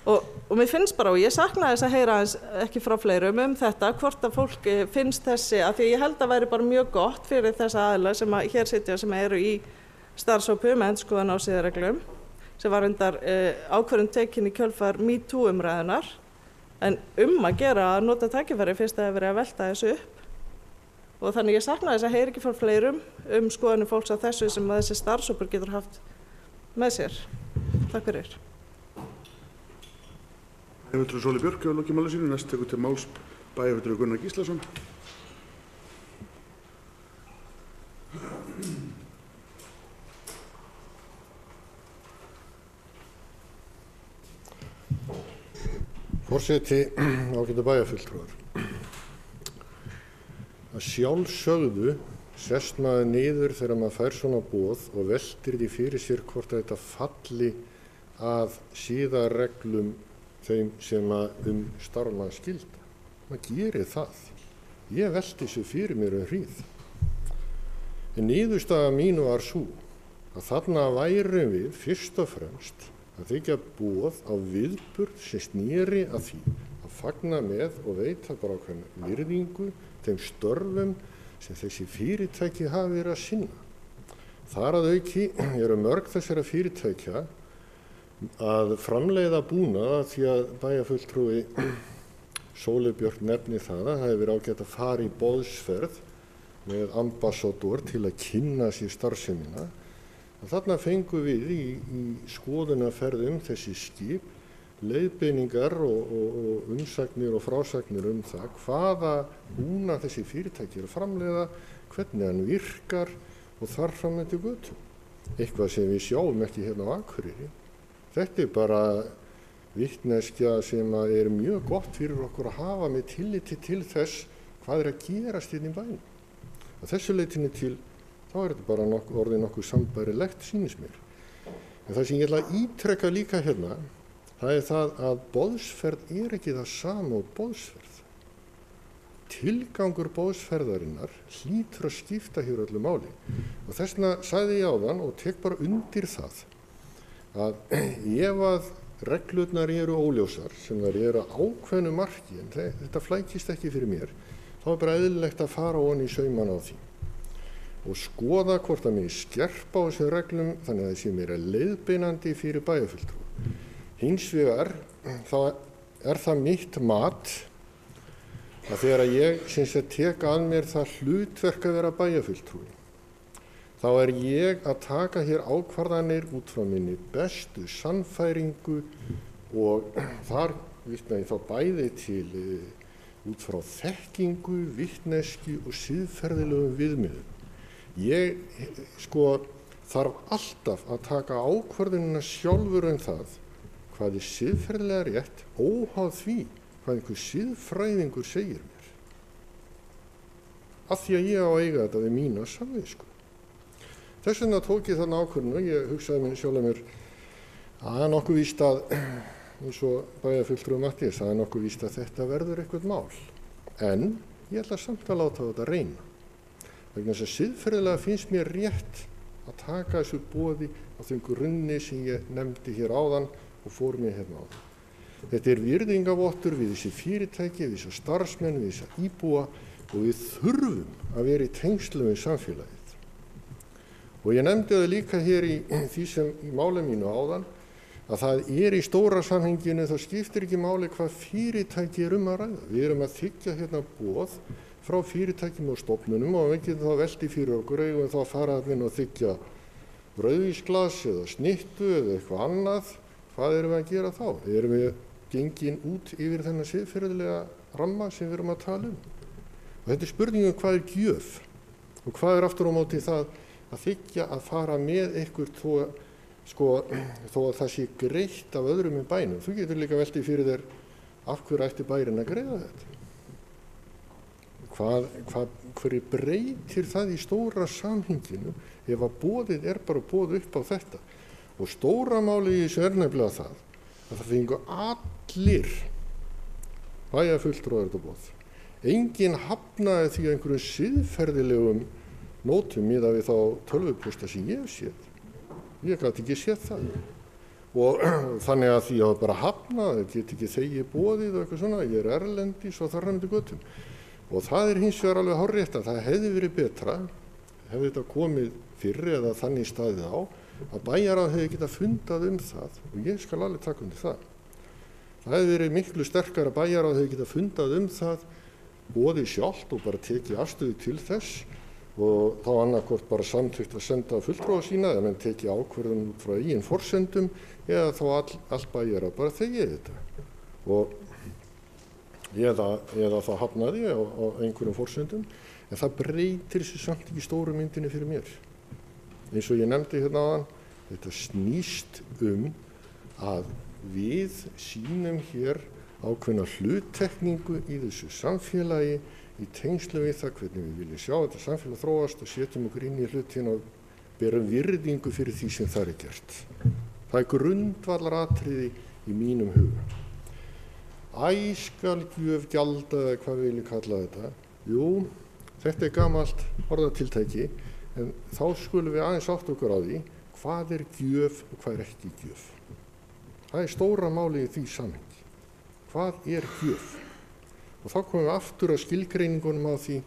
Og mér finnst bara, og ég saknaði þess að heyra ekki frá fleirum þetta, hvort að fólki finnst þessi, af því ég held að væri bara mjög gott fyrir þessa aðila sem hér sitja sem eru í starfshópi endurskoðun á siðareglum, sem var undar ákvörðun tekin í kjölfar MeToo umræðunar, en að gera að nota tækifæri fyrst að það verið að velta þessu upp. Og þannig ég saknaði þess að heyra ekki frá fleirum skoðanir fólks á þessu sem að þessi starfshópur getur haft með sér. Takk fyrir. Bæjarfulltrúi Sóley Björk hefur lokið máli sínu. Næst tekur til máls bæjarfulltrúi Gunnar Gíslason. Forseti, ágætu bæjarfulltrúar. Að sjálfsögðu sest maður niður þegar maður fær svona boð og veltir því fyrir sér hvort að þetta falli að siðareglum þeim sem starf mann skylda. Maður gerir það. Ég velti þessu fyrir mér hríð. En niðurstaða mín var sú að þarna værum við fyrst og fremst að þykja boð á viðburð sem snýri að því að fagna með og veita bara ákveðna virðingu þeim störfum sem þessi fyrirtæki hafa verið að sinna. Þar að auki eru mörg þessara fyrirtækja að framleiða búnað, því að bæjarfulltrúi Sóley Björk nefnir það að það hefur verið ágætt að fara í boðsferð með ambassador til að kynna sér starfsemina. Þarna fengum við í skoðunarferð þessi skip, leiðbeiningar og umsagnir og frásagnir það hvaða búnað þessi fyrirtæki eru að framleiða, hvernig hann virkar og þar fram eftir götum. Eitthvað sem við sjáum ekki hérna á Akureyri. Þetta bara vitneskja sem er mjög gott fyrir okkur að hafa með tilliti til þess hvað að gerast hérna í bænum. Að þessu leytinu til þá þetta bara orðið nokkuð sambærilegt, sýnist mér. En það sem ég ætla að ítreka líka hérna, það það að boðsferð ekki það sama og boðsferð. Tilgangur boðsferðarinnar hlýtur að skipta hér öllu máli. Og þess vegna sagði ég áðan og tek bara undir það að ef að reglurnar eru óljósar, sem þær eru ákveðnu marki, en þetta flækist ekki fyrir mér, þá bara eðlilegt að fara ofan í saumana á því og skoða hvort það megi skerpa á þessum reglum þannig að þessi meira leiðbeinandi fyrir bæjarfulltrúa. Hins vegar þá það mitt mat að þegar ég tek að mér það hlutverk að vera bæjarfulltrúi, þá ég að taka hér ákvarðanir út frá minni bestu sannfæringu og þar vitna ég þá bæði til út frá þekkingu, vitneskju og siðferðilegum viðmiðum. Ég þarf alltaf að taka ákvörðunina sjálfur það hvað siðferðilega rétt óháð því hvað einhver siðfræðingur segir mér. Af því að ég á að eiga þetta við mína samvisku. Þess vegna tók ég þarna ákvörðun og ég hugsaði mér sjálf mér að það nokkuð víst að, eins og bæjarfulltrúi Matthías, það nokkuð víst að þetta verður eitthvað mál. En ég ætla samt að láta þetta reyna. Vegna þess að siðferðilega finnst mér rétt að taka þessu boði á þeim grunni sem ég nefndi hér áðan og fór mér hérna áðan. Þetta virðingavottur við þessi fyrirtæki, við þessi starfsmenn, við þessi íbúa og við þurfum að vera í tengslum við samfélagið. Og ég nefndi það líka hér í því sem í máli mínu áðan, að það í stóra samhenginu, það skiptir ekki máli hvað fyrirtæki að ræða. Við erum að þiggja hérna boð frá fyrirtækjum og stofnunum og við getum þá velti fyrir okkur eigum þá fara að vinna og þiggja brauðvísglas eða snittu eða eitthvað annað. Hvað erum við að gera þá? Erum við gengin út yfir þennan siðferðilega ramma sem við erum að tala Og þetta spurningum hvað gjöf og hvað aftur á móti það að þiggja að fara með ykkur þó að það sé greitt af öðrum í bænum. Þú getur líka veltið fyrir þér af hverju ætti bærinn að greiða þetta. Hverju breytir það í stóra samhenginu ef að boðið bara boð upp á þetta? Og stóra málið í þessu nefnilega það að það fengu allir bæjarfulltrúar þetta boð. Enginn hafnaði því einhverjum siðferðilegum nótum miðað við þá tölvupósta sem ég hef séð. Ég gat ekki séð það. Og þannig að því að bara hafnaði, get ekki þegið boðið og eitthvað svona, ég erlendis og þar fram eftir götum. Og það hins vegar alveg hárrétt að það hefði verið betra, hefði þetta komið fyrr eða þannig staðið á, að bæjarráð hefði getað fundað það og ég skal alveg taka undir það. Það hefði verið miklu sterkara að bæjarráð hefði getað fundað það boðið sjálft og bara tekið afstöðu til þess og þá annarkvort bara samþykkt að senda fulltrúa sína eða menn tekið ákvörðun út frá eigin forsendum eða þá all bæjarráð bara þegið þetta. Og eða það hafnaði á einhverjum forsendum en það breytir sér samt ekki stóru myndinni fyrir mér. Eins og ég nefndi hérna áðan, þetta snýst að við sýnum hér ákveðna hluttekningu í þessu samfélagi í tengslu við það hvernig við viljum sjá þetta samfélag þróast og setjum okkur inn í hlutina og berum virðingu fyrir því sem það gert. Það grundvallaratriði í mínum huga. Skal gjöf gjalda eða hvað við viljum kalla þetta? Jú, þetta gamalt orðatiltæki en þá skulum við aðeins átta okkur á því hvað gjöf og hvað ekki gjöf. Það stóra málið í því samhengi. Hvað gjöf? Og þá komum við aftur að skilgreiningunum á því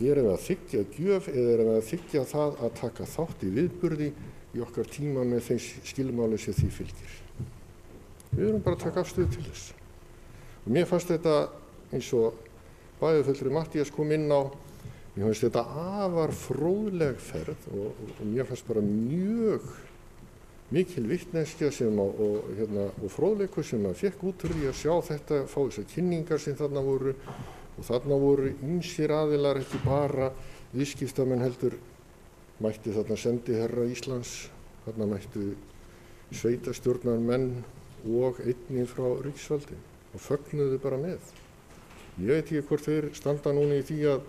erum við að þiggja gjöf eða erum við að þiggja það að taka þátt í viðburði í okkar tíma með þeim skilmáli sem því fylgir. Við erum bara að taka afstöðu til þess. Og mér fannst þetta eins og bæjarfulltrúi Matthías kom inn á, mér fannst þetta afar fróðleg ferð og mér fannst bara mjög mikil vitneskja og fróðleikur sem maður fékk út úr því að sjá þetta, fá þessar kynningar sem þarna voru og þarna voru ýmsir aðilar, ekki bara viðskiptamenn heldur, mætti þarna sendiherra Íslands, þarna mættu sveitarstjórnarmenn og einnig frá ríkisvaldi og fögnuðu bara með. Ég veit ekki hvort þeir standa núna í því að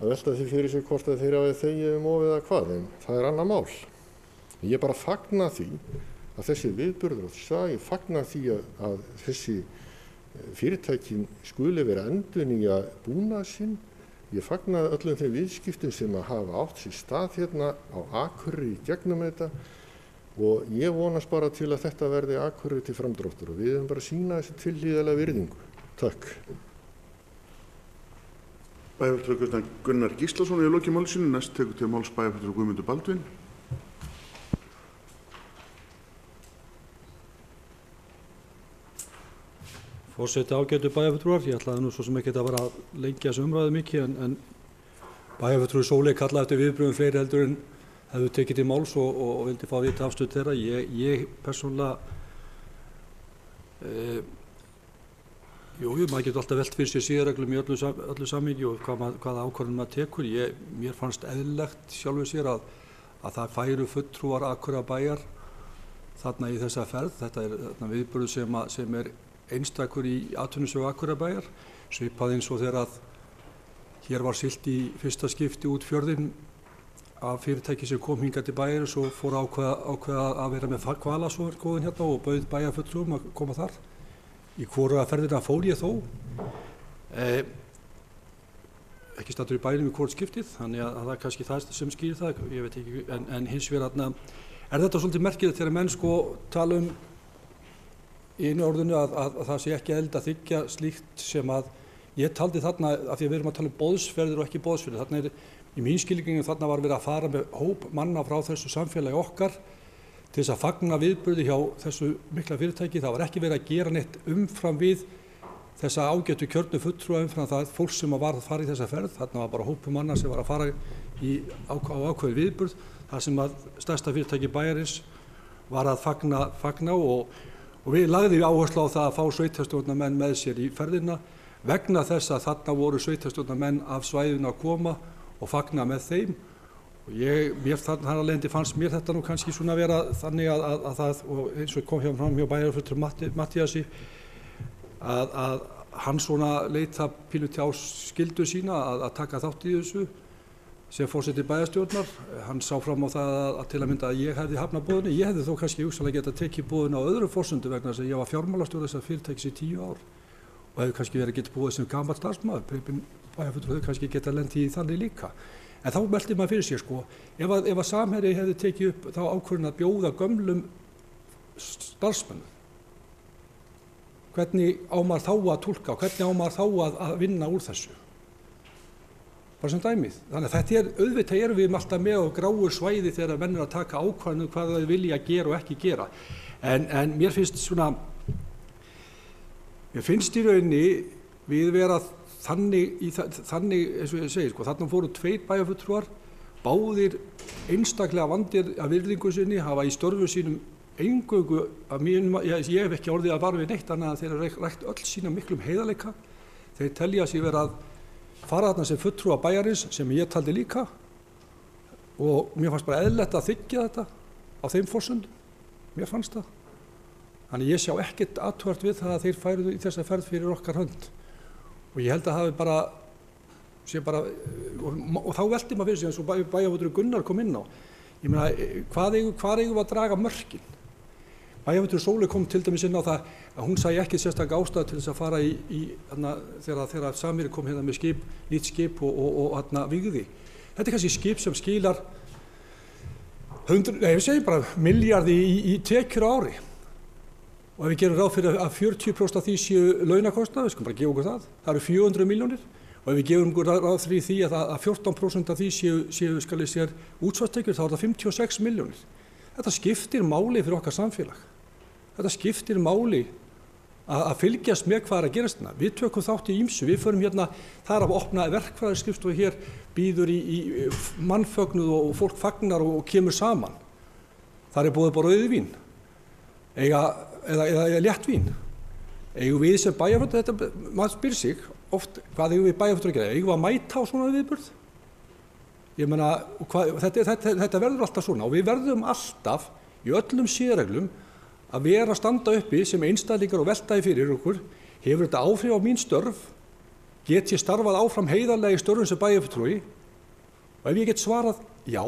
velta því fyrir sig hvort að þeir hafi þegið of eða hvað, en það annað mál. Ég bara fagna því að þessi viðburður og ég fagna því að þessi fyrirtækin skuli vera endurnýja búnað sinn. Ég fagna öllum þeim viðskiptum sem að hafa átt sér stað hérna á Akureyri í gegnum þetta og ég vonast bara til að þetta verði Akureyri til framdráttur og við höfum bara sýna þessi tilhlýðilega virðingu. Takk. Bæjarfulltrúi Gunnar Gíslason í loki máli sínu, næst tekur til máls bæjarfulltrúi Guðmundur Baldvin. Forseti, ágætu bæjarfulltrúar, ég ætlaði nú svo sem ekki að vera að lengja þessu umræðu mikið en bæjarfulltrúi Sóley kallaði eftir viðbrögðum fleiri heldur en hefðu tekið til máls og vildi fá að vita afstöðu þeirra. Ég persónulega, maður getur alltaf velt fyrir sér siðareglum í öllu samhengi og hvaða ákvörðun maður tekur. Mér fannst eðlilegt sjálfur sér að það færu fulltrúar Akureyrarbæjar þarna í þessa ferð. Þetta viðburður sem einstakur í atvinnusögu Akureyrarbæjar, svipað eins og þegar að hér var siglt í fyrsta skipti út fjörðinn af fyrirtæki sem kom hingað til bæjarins og fór að ákveða að vera með hvalaskoðun hérna og bauð bæjarfulltrúum að koma þar. Í hvoruga ferðina fór ég þó, ekki staddur í bænum í hvort skiptið, þannig að það er kannski það sem skýrir það, ég veit ekki, en hins vegar þetta svolítið merkilegt þegar menn tala í einu orðinu að það sé ekki eðlilegt að þiggja slíkt sem að ég taldi þarna, af því að við erum að tala boðsferðir og ekki boðsferðir, þarna í mín skilningu þarna var verið að fara með hóp manna frá þessu samfélagi okkar til þess að fagna viðburði hjá þessu mikla fyrirtæki. Það var ekki verið að gera neitt umfram við þessa ágætu kjörnu fulltrúa umfram það fólk sem var að fara í þessa ferð. Þarna var bara hópu manna sem var að fara á ákveðið viðburð, þar sem að stærsta fyrirtæki bæjarins var að fagna og við lagðum áherslu á það að fá sveitarstjórnarmenn með sér í ferðina vegna þess að þarna voru sveitarstjórnarmenn af svæðinu að koma og fagna með þeim. Og þar að leiðandi fannst mér þetta nú kannski svona vera þannig að það, og eins og kom fram hjá bæjarfulltrúa Matthíasi, að hann svona leit það pínu á skyldu sína að taka þátt í þessu sem forseti bæjarstjórnar. Hann sá fram á það að til að mynda að ég hefði hafnað boðinu. Ég hefði þó kannski hugsanlega getað tekið boðinu á öðrum forsendum vegna þess að ég var fjármálastjóri þessa fyrirtækis í 10 ár og hefði kannski verið getið búið sem gamall starfsmaður. Bæjarfulltrúi hefði kannski getað lent í þannig líka. En þá meldi maður fyrir sér sko, ef að Samherji hefði tekið upp þá ákvörðun að bjóða gömlum starfsmönnum, hvernig á maður þá að túlka, hvernig á maður þá að vinna úr þessu? Bara sem dæmið. Þannig að þetta auðvitað erum við alltaf með á gráu svæði þegar menn að taka ákvörðun hvað þau vilja gera og ekki gera. En mér finnst í rauninni við vera þannig, eins og ég segi, sko, þarna fóru 2 bæjarfulltrúar, báðir einstaklega vandir af virðingu sinni, hafa í störfu sínum eingöngu, ég hef ekki orðið að vara við neitt annað að þeir hafa rækt öll sína miklum heiðarleika. Þeir telja sig vera að fara þarna sem fulltrúa bæjarins, sem ég taldi líka, og mér fannst bara eðlilegt að þiggja þetta á þeim forsendum. Mér fannst það. Þannig ég sjá ekkert athugavert við það að þeir færu í þessa ferð fyrir okkar hönd. Og ég held að það og þá velti maður fyrir sig eins og bæjarfulltrúi Gunnar kom inn á. Ég meina, hvað eigum við að draga mörkin? Bæjarfulltrúi Sóley kom til dæmis inn á það að hún sæi ekki sérstaklega ástæðu til þess að fara þegar Samherji kom hérna með nýtt skip og Vígði. Þetta kannski skip sem skilar milljarði í tekjur á ári. Og ef við gerum ráð fyrir að 40% af því séu launakostnaður, við skulum bara gefa okkur það. Það eru 400 milljónir. Og ef við gefum okkur ráð fyrir því að 14% af því séu útsvarstekjur, þá er það 56 milljónir. Þetta skiptir máli fyrir okkar samfélag. Þetta skiptir máli að fylgjast með hvað er að gerast hérna. Við tökum þátt í ýmsu. Við förum hérna, það er að opna verkfræðiskrifstofu hér, býður í mannfögnuð og fólk fagnar og kemur saman. Það er boðið bara rauðvín. Eða léttvín. Eigum við sem bæjarfulltrúar, maður spyr sig oft, hvað eigum við bæjarfulltrúar að gera? Eigum við að mæta á svona viðburð? Ég meina, þetta verður alltaf svona og við verðum alltaf í öllum siðareglum að vera að standa uppi sem einstaklingar og veltaði fyrir okkur. Hefur þetta áhrif á mín störf? Get ég starfað áfram heiðarlega í störfum sem bæjarfulltrúi? Og ef ég get svarað, já,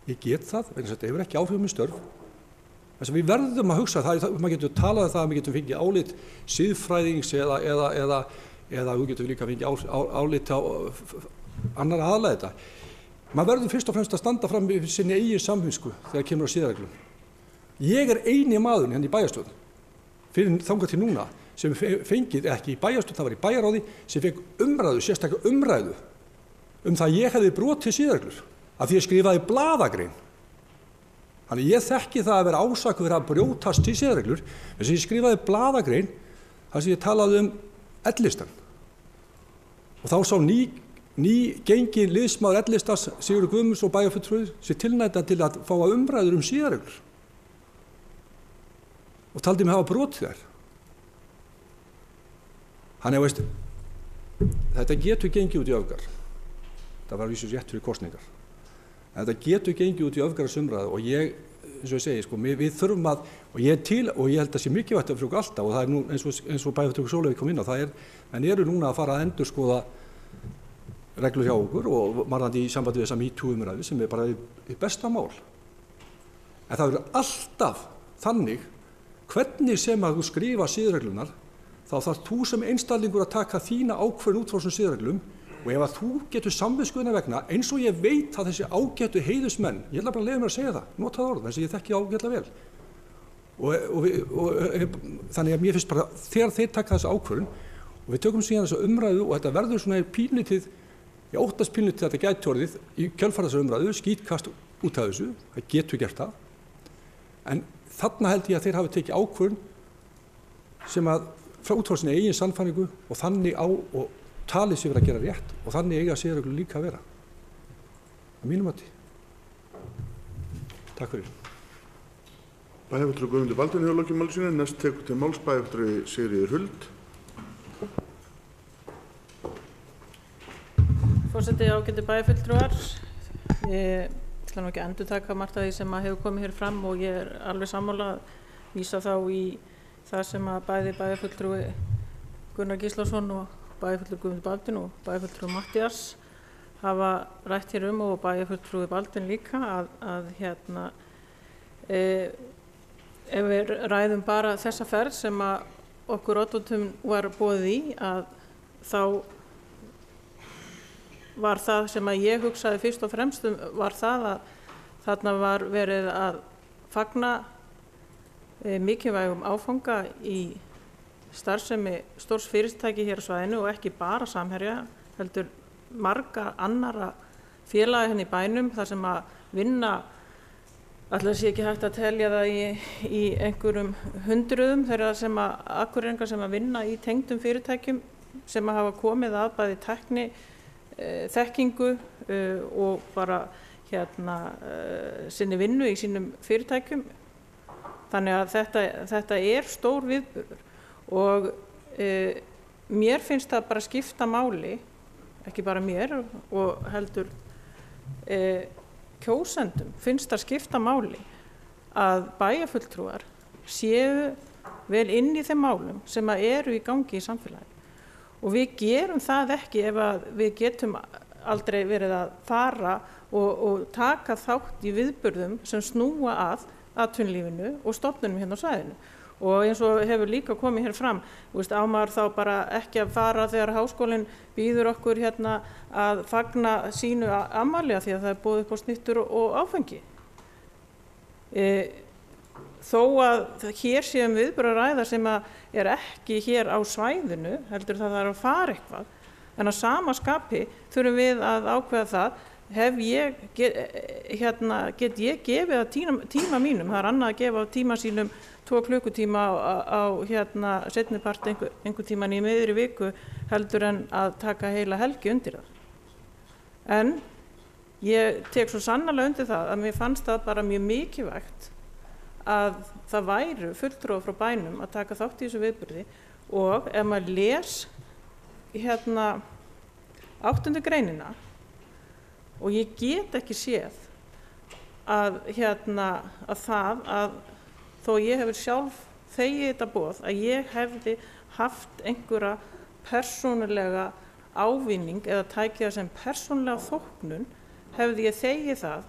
ég get það, vegna þess að þetta hefur ekki áhrif á mín störf. Þess að við verðum að hugsa það, maður getur talað um það að við getum fengið álit siðfræðings eða við getum líka fengið álit á annar aðalega þetta. Maður verður fyrst og fremst að standa fram með sinni eigin samvisku þegar kemur á siðareglum. Ég er eini maðurinn hérna í bæjarstjórn, fyrir þangað til núna, sem fengið ekki í bæjarstjórn, það var í bæjarráði, sem fekk sérstaklega umræðu það að ég hefði brotið siðareglur, af því ég skrifaði blaðagrein. Þannig ég þekki það að vera ásakuð fyrir að brjótast til siðareglur, en sem ég skrifaði blaðagrein þar sem ég talaði L-listan. Og þá sá ný gengin liðsmaður L-listans Sigurður Guðmunds og bæjarfulltrúi sér tilnæta til að fá umræður siðareglur og taldi mig hafa brotið þær. Þannig að þetta getur gengið út í öfgar. Það var vísus rétt fyrir kosningar. En þetta getur gengið út í öfgarasumræðu og ég, eins og ég segi, sko, við þurfum að, og ég held að sé mikilvægt fyrir okkur alltaf og það er nú eins og bæjarfulltrúi Sóley kom inn á, en eru núna að fara að endurskoða reglur hjá okkur og varðandi í sambandi við þessa MeToo-umræðu sem er bara í besta mál. En það verður alltaf þannig, hvernig sem að þú skrifa siðreglunar, þá þarf þú sem einstaklingur að taka þína ákvörðun út frá þessum siðreglum. Og ef að þú getur samviskuðina vegna, eins og ég veit að þessi ágætu heiðusmenn, ég ætla bara að leyfa mér að segja það, nota það orð, þess að ég þekki ágætlega vel. Þannig að mér finnst bara, þegar þeir taka þessu ákvörðun, og við tökum síðan þessu umræðu og þetta verður svona pínlítið Ég óttast pínu til að þetta gæti orðið í kjölfar þessar umræðu, skítkast út af þessu, það getur gert það. En þarna held ég að þeir hafi tekið ákvörðun sem að frá út frá sinni eigin sannfæringu og þannig á og talið sig verið að gera rétt og þannig eiga siðareglur líka að vera. Að mínum mati. Takk fyrir. Bæjarfulltrúi Guðmundur Baldvin hefur lokið máli sínu. Næst tekur til máls bæjarfulltrúi Sigríður Huld. Forseti, ágætu bæjarfulltrúar. Ég ætla nú ekki að endurtaka margt af því sem hefur komið hér fram og ég alveg sammála að vísa þá í það sem að bæði bæjarfulltrúi Gunnar Gíslason og bæjarfulltrúi Guðmundur Baldvin og bæjarfulltrúi Matthías hafa rætt hér og bæjarfulltrúi Baldvin líka að ef við ræðum bara þessa ferð sem að okkur oddvitum var boðið í að þá var það sem að ég hugsaði fyrst og fremst var það að þarna var verið að fagna mikilvægum áfanga í starfsemi stórs fyrirtæki hér á svæðinu og ekki bara Samherja, heldur marga annara félaga henni í bænum þar sem að vinna, alltaf sé ekki hægt að telja það í einhverjum hundruðum þeirra sem að Akureyringar sem að vinna í tengdum fyrirtækjum sem að hafa komið að bæði tækni, þekkingu og bara sinni vinnu í sínum fyrirtækjum. Þannig að þetta stór viðburður og mér finnst það bara skipta máli, ekki bara mér og heldur kjósendum finnst það skipta máli að bæjarfulltrúar séu vel inn í þeim málum sem að eru í gangi í samfélagi. Og við gerum það ekki ef að við getum aldrei verið að fara og taka þátt í viðburðum sem snúa að atvinnulífinu og stofnunum hérna á svæðinu. Og eins og hefur líka komið hér fram, á maður þá bara ekki að fara þegar háskólinn býður okkur hérna að fagna sínu afmæli því að það boðið upp á snittur og áfengi. Þó að hér séum viðburð að ræða sem að ekki hér á svæðinu, heldur það að fara eitthvað, en að sama skapi þurfum við að ákveða það, get ég gefið að tíma mínum, það annað að gefa á tíma sínum 2 klukkutíma á seinnipart einhver tíman í miðri viku heldur en að taka heila helgi undir það. En ég tek svo sannarlega undir það að mér fannst það bara mjög mikilvægt að það væru fulltrúar frá bænum að taka þátt í þessu viðburði og ef maður les 8. greinina og ég get ekki séð að þó ég hefur sjálf þegið þetta boð að ég hefði haft einhverja persónulega ávinning eða tækið það sem persónulega þóknun hefði ég þegið það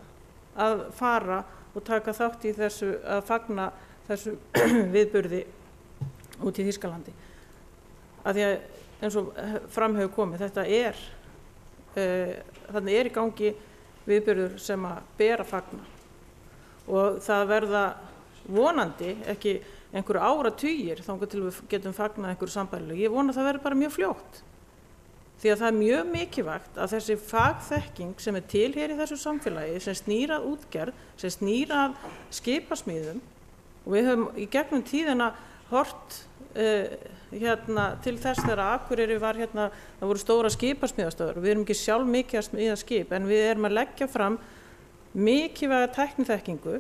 að fara og taka þátt í þessu að fagna þessu viðburði út í Þýskalandi. Að því að eins og fram hefur komið, þannig í gangi viðburður sem að bera fagna og það verða vonandi ekki einhverju áratugir þangað til við getum fagnað einhverju sambærilegu. Ég vona að það verði bara mjög fljótt. Því að það mjög mikilvægt að þessi fagþekking sem til hér í þessu samfélagi, sem snýr að útgerð, sem snýr að skipasmíðum og við höfum í gegnum tíðina hort til þess þegar Akureyri var það voru stóra skipasmíðastöðvar og við erum ekki sjálf mikið að smíða skip en við erum að leggja fram mikilvæga tækniþekkingu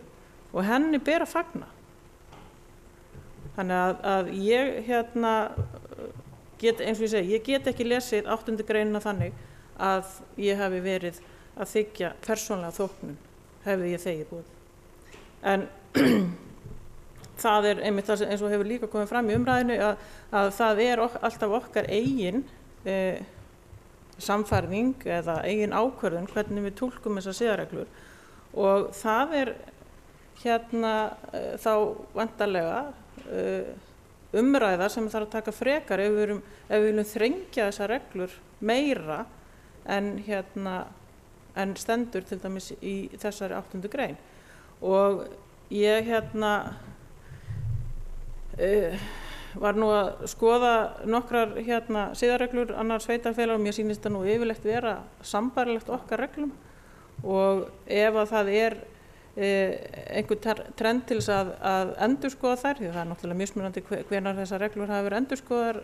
og henni ber að fagna. Þannig að ég get, eins og ég segi, ég get ekki lesið 8. greinina þannig að ég hafi verið að þiggja persónulega þóknun, hefði ég þegið boð. En það einmitt það eins og hefur líka komið fram í umræðinu að það alltaf okkar eigin samfærning eða eigin ákvörðun hvernig við túlkum þessar siðareglur og það þá vantarlega umræða sem þarf að taka frekar ef við viljum þrengja þessar reglur meira en stendur til dæmis í þessari 8. grein. Og ég var nú að skoða nokkrar siðareglur annars sveitarfélaga og mér sýnist það nú yfirleitt vera sambarilegt okkar reglum og ef að það einhver trend til þess að endurskoða þær, því það náttúrulega mismunandi hvenær þessar reglur hafa verið endurskoðar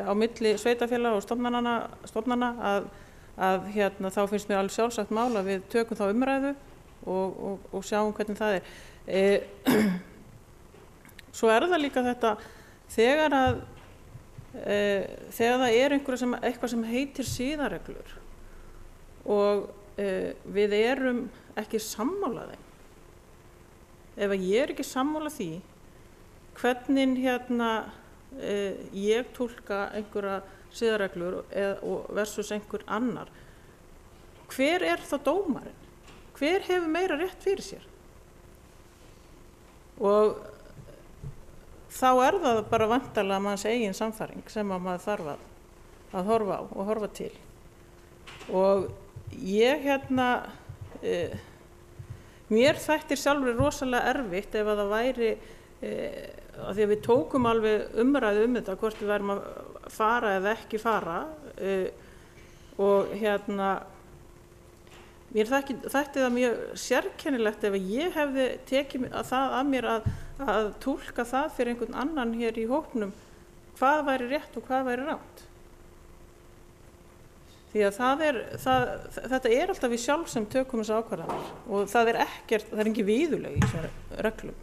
á milli sveitarfélaga og stofnana að þá finnst mér alveg sjálfsagt mál að við tökum þá umræðu og sjáum hvernig það Svo það líka þetta þegar það eitthvað sem heitir siðareglur og við erum ekki sammála þeim. Ef ég ekki sammála því hvernig ég túlka einhverja siðareglur versus einhver annar, hver þá dómarinn? Hver hefur meira rétt fyrir sér? Og þá það bara væntanlega manns eigin sannfæring sem að maður þarf að horfa á og horfa til. Og ég mér þættir sjálfur rosalega erfitt ef að það væri að því að við tókum alveg umræðu þetta hvort við værum að fara eða ekki fara og mér þætti það mjög sérkennilegt ef ég hefði tekið það að mér að túlka það fyrir einhvern annan hér í hópnum hvað væri rétt og hvað væri rangt. Því að þetta alltaf við sjálf sem tökum þessa ákvarðanir og það er engin viðurlög í þessari reglum.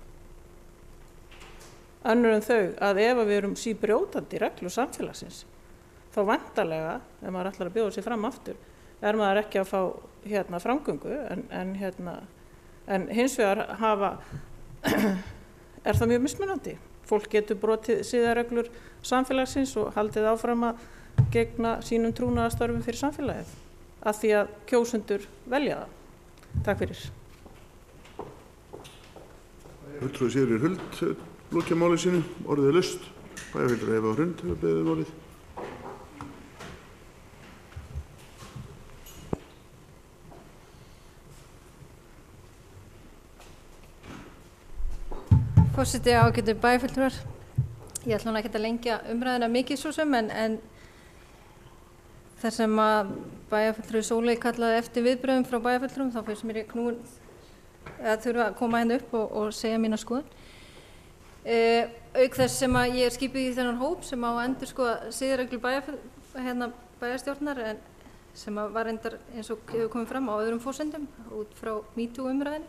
Önnur en þau að ef við erum síbrjótandi reglur samfélagsins þá væntanlega, ef maður ætlar að bjóða sig fram aftur, maður ekki að fá framgöngu en hins vegar það mjög mismunandi. Fólk getur brotið siðareglur samfélagsins og haldið áfram að gegna sínum trúnaðarstörfum fyrir samfélagið af því að kjósendur velja það. Takk fyrir. Fulltrúi Sigríður Huld lokja máli sínu, orðið laust. Bæjarfulltrúi Eva Hrund hefur beðið orðið. Forseti, ágætu bæjarfulltrúar. Ég ætla nú ekki að lengja umræðuna mikið svo sem en þar sem að bæjarfulltrúi Sóley kallaði eftir viðbrögðum frá bæjarfulltrúum þá finnst mér ég knúin að þurfa að koma hérna upp og segja mína skoðun. Auk þess sem að ég skipuð í þennan hóp sem á að endurskoða siðareglur bæjarstjórnar en sem að var reyndar eins og hefur komið fram á öðrum forsendum út frá MeToo umræðinni.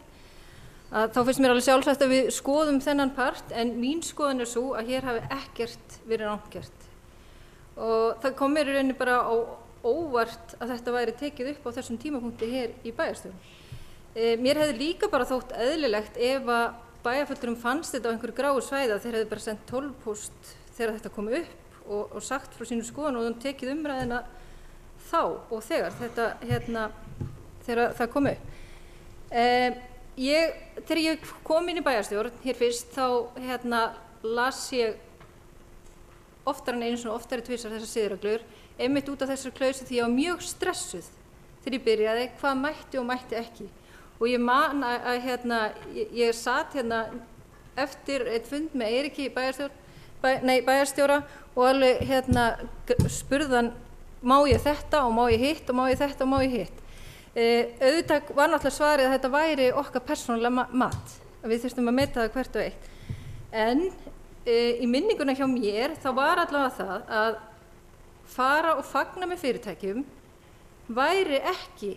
Þá finnst mér alveg sjálfsagt að við skoðum þennan part en mín skoðun svo að hér hafi ekkert verið rangt gert. Og það kom mér í rauninni bara á óvart að þetta væri tekið upp á þessum tímapunkti hér í bæjarstjórn. Mér hefði líka bara þótt eðlilegt ef að bæjarfulltrúum fannst þetta á einhverju gráu svæði að þeir hefði bara sendt 12 póst þegar þetta kom upp og sagt frá sínu skoðun og tekið umræðina þá og þegar það kom upp. Þegar ég kom inn í bæjarstjórn hér fyrst þá las ég oftar en einu svona oftari tvisvar þessar siðareglur einmitt út af þessari klausu því ég var mjög stressuð þegar ég byrjaði hvað mætti og mætti ekki og ég man að ég sat eftir eitt fund með Eiríki bæjarstjóra og alveg spurðan má ég þetta og má ég hitt og má ég þetta og má ég hitt. Auðvitað var náttúrulega svarið að þetta væri okkar persónulega mat að við þurftum að meta það hvert og eitt en í minninguna hjá mér þá var allavega það að fara og fagna með fyrirtækjum væri ekki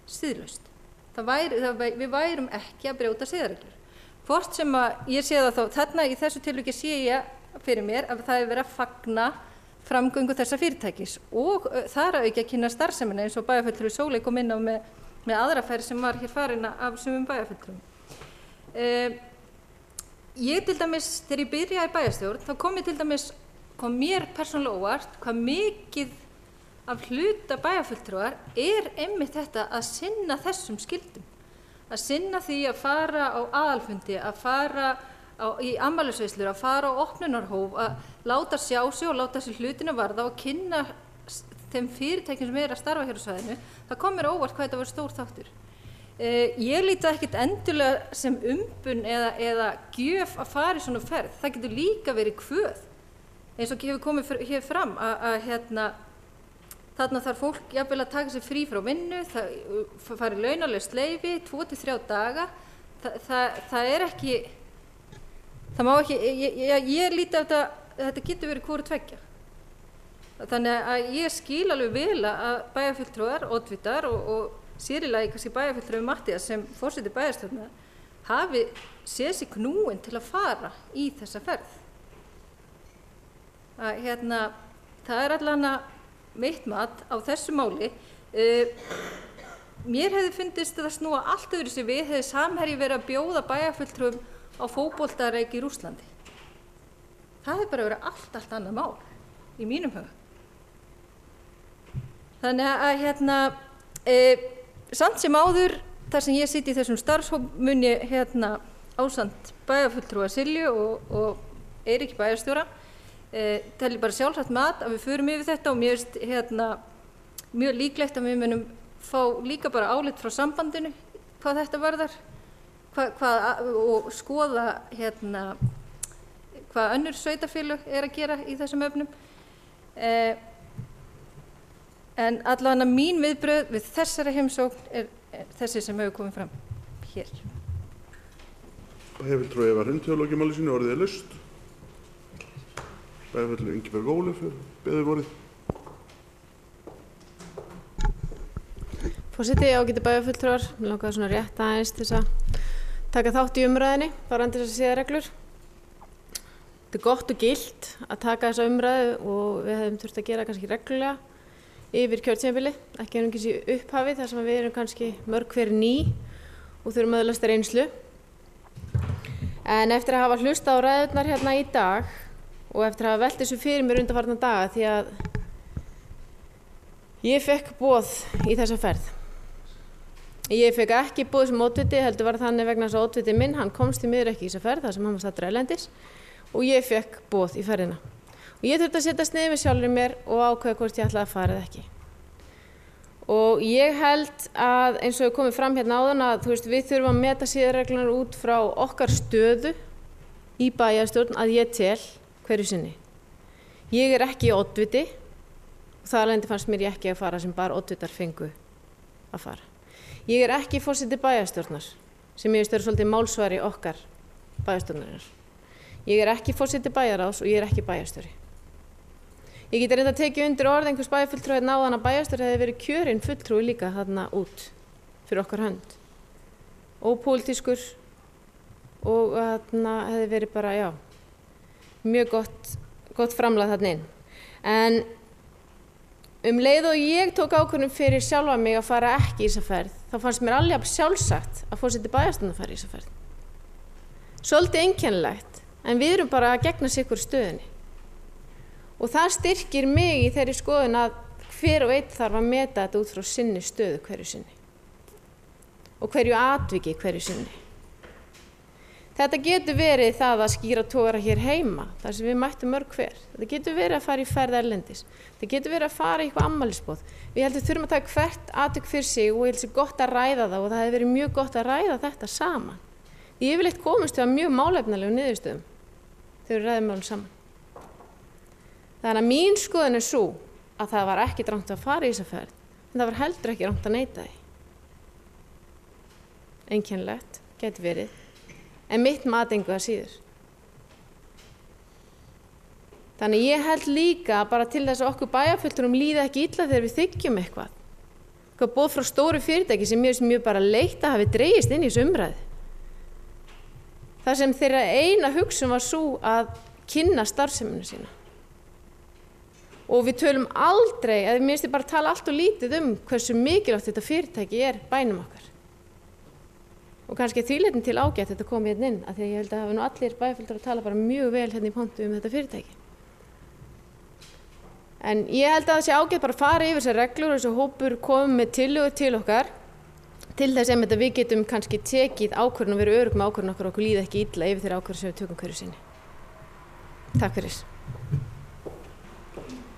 siðlaust. Við værum ekki að brjóta siðareglur. Hvort sem að ég sé það þá, þarna í þessu tilviki sé ég fyrir mér að það verið að fagna framgöngu þessa fyrirtækis og þar að ekki að kynna starfsemina eins og bæjarfulltrúi Sóley kom inn á með aðra ferð sem var hér farin af sumum bæjarfulltrúum. Ég til dæmis, þegar ég byrjaði í bæjarstjórn, þá kom mér persónulega óvart hvað mikið af hluta bæjarfulltrúar einmitt þetta að sinna þessum skyldum. Að sinna því að fara á aðalfundi, að fara í afmælisveislur, að fara á opnunarhóf, að láta sjá sig og láta sig hlutina varða og kynna þeim fyrirtækjum sem að starfa hér á svæðinu. Það kom mér óvart hvað þetta var stór þáttur. Ég líti það ekkert endilega sem umbun eða gjöf að fara í svona ferð. Það getur líka verið kvöð, eins og hefur komið hér fram þarna þarf fólk jafnvel að taka sér frí frá vinnu, það fari launalaust leyfi, 2-3 daga. Það er ekki, það má ekki, ég líti að þetta getur verið hvoru tveggja. Þannig að ég skil alveg vel að bæjarfulltrúar, oddvitar og sér í lagi kannski bæjarfulltrúi Matthías sem forseti bæjarstjórnar hafi séð sig knúin til að fara í þessa ferð. Það er allavega mitt mat á þessu máli. Mér hefði fundist það snúa allt öðru sem við hefði Samherji verið að bjóða bæjarfulltrúum á fótboltaleik í Rússlandi. Það hefði bara verið allt annað mál í mínum huga. Þannig að samt sem áður, þar sem ég sitt í þessum starfshóp, mun ég ásamt bæjarfulltrúa Silju og Eiríki bæjarstjóra tel ég bara sjálfsagt mat að við förum yfir þetta og mér finnst mjög líklegt að við munum fá líka bara álit frá sambandinu hvað þetta varðar og skoða hvað önnur sveitarfélög að gera í þessum efnum. En allavega mín viðbrögð við þessari heimsókn er þessi sem hefur komið fram hér. Bæjarfulltrúi Eva Hrund hefur lokið máli sínu, orðið er laust. Bæjarfulltrúi Ingibjörg Ólöf beðið orðið. Forseti, ágætu bæjarfulltrúar, mér langaði svona rétt aðeins til þess að taka þátt í umræðinni varðandi þessar siðareglur. Þetta er gott og gilt að taka þessa umræðu og við hefðum þurft að gera kannski reglulega yfir kjörtímabili, ekki einungis í upphafi þar sem við erum kannski mörg hver ný og þurfum að öðlast reynslu. En eftir að hafa hlusta á ræðurnar hérna í dag og eftir að hafa velt þessu fyrir mér undanfarna daga því að ég fekk boð í þessa ferð. Ég fekk ekki boð sem oddviti, heldur var þannig vegna þess að oddviti minn, hann komst í miður ekki í þessa ferð þar sem hann var staddur erlendis og ég fekk boð í ferðina. Og ég þurfti að setjast niður með sjálfur mér og ákveða hvort ég ætlaði að fara eða ekki. Og ég held að eins og ég komið fram hérna áðan að við þurfum að meta siðareglurnar út frá okkar stöðu í bæjarstjórn að ég tel hverju sinni. Ég er ekki oddviti og þar alveg fannst mér ég ekki að fara sem bara oddvitar fengu að fara. Ég er ekki forseti bæjarstjórnar sem ég stöður svolítið málsvari okkar bæjarstjórnarinnar. Ég er ekki forseti bæjarráðs og ég er ekki bæjarstjóri. Ég geti reynda að tekið undir orð einhvers bæjarfulltrúi hérna áðan að bæjarstjóri hefði verið kjörinn fulltrúi líka þarna út fyrir okkar hönd. Ópólitískur og þarna hefði verið bara, mjög gott framlag þarna inn. En leið og ég tók ákvörðun fyrir sjálfa mig að fara ekki í þessa ferð, þá fannst mér alveg sjálfsagt að forseti bæjarstjórnar fara í þessa ferð. Svolítið einkennilegt, en við erum bara að gegna sikur stöðunni. Og það styrkir mig í þeirri skoðun að hver og einn þarf að meta þetta út frá sinni stöðu hverju sinni. Og hverju atviki hverju sinni. Þetta getur verið það að skýra togara hér heima, þar sem við mættum mörg hver. Þetta getur verið að fara í ferð erlendis. Þetta getur verið að fara í eitthvað afmælisboð. Við heldum þurfum að taka hvert atvik fyrir sig og ég held sér gott að ræða það og það hefði verið mjög gott að ræða þetta saman. Því yfirleitt komumst við að mjög málefnalegu niðurstöðum þegar við ræðum málum saman. Þannig að mín skoðun er sú að það var ekki rangt að fara í þessa ferð, en það var heldur ekki rangt að neita því. Einkennilegt, getur verið, en mitt mat engu að síður. Þannig ég held líka bara til þess að okkur bæjarfulltrúum líði ekki illa þegar við þiggjum eitthvað. Eitthvað boð frá stóru fyrirtæki sem mér finnst mjög bara leitt að hafi dregist inn í þessu umræðu. Það sem þeirra eina hugsun var svo að kynna starfsemina sína. Og við tölum aldrei, eða mér finnst ég bara tala allt og lítið hversu mikilvægt þetta fyrirtæki er bænum okkar. Og kannski þvíleitin til ágætt þetta komið hérna inn, af því að ég held að hafa nú allir bæjarfulltrúar að tala bara mjög vel hérna í pontu þetta fyrirtæki. En ég held að það sé ágætt bara að fara yfir þessar reglur og þessu hópur komið með tillögur til okkar, til þess að við getum kannski tekið ákvörðun og verið örugg með ákvörðun okkar og okkur líði ekki illa yfir þeirra ákvörðun sem við tökum hverju sinni. Takk fyrir.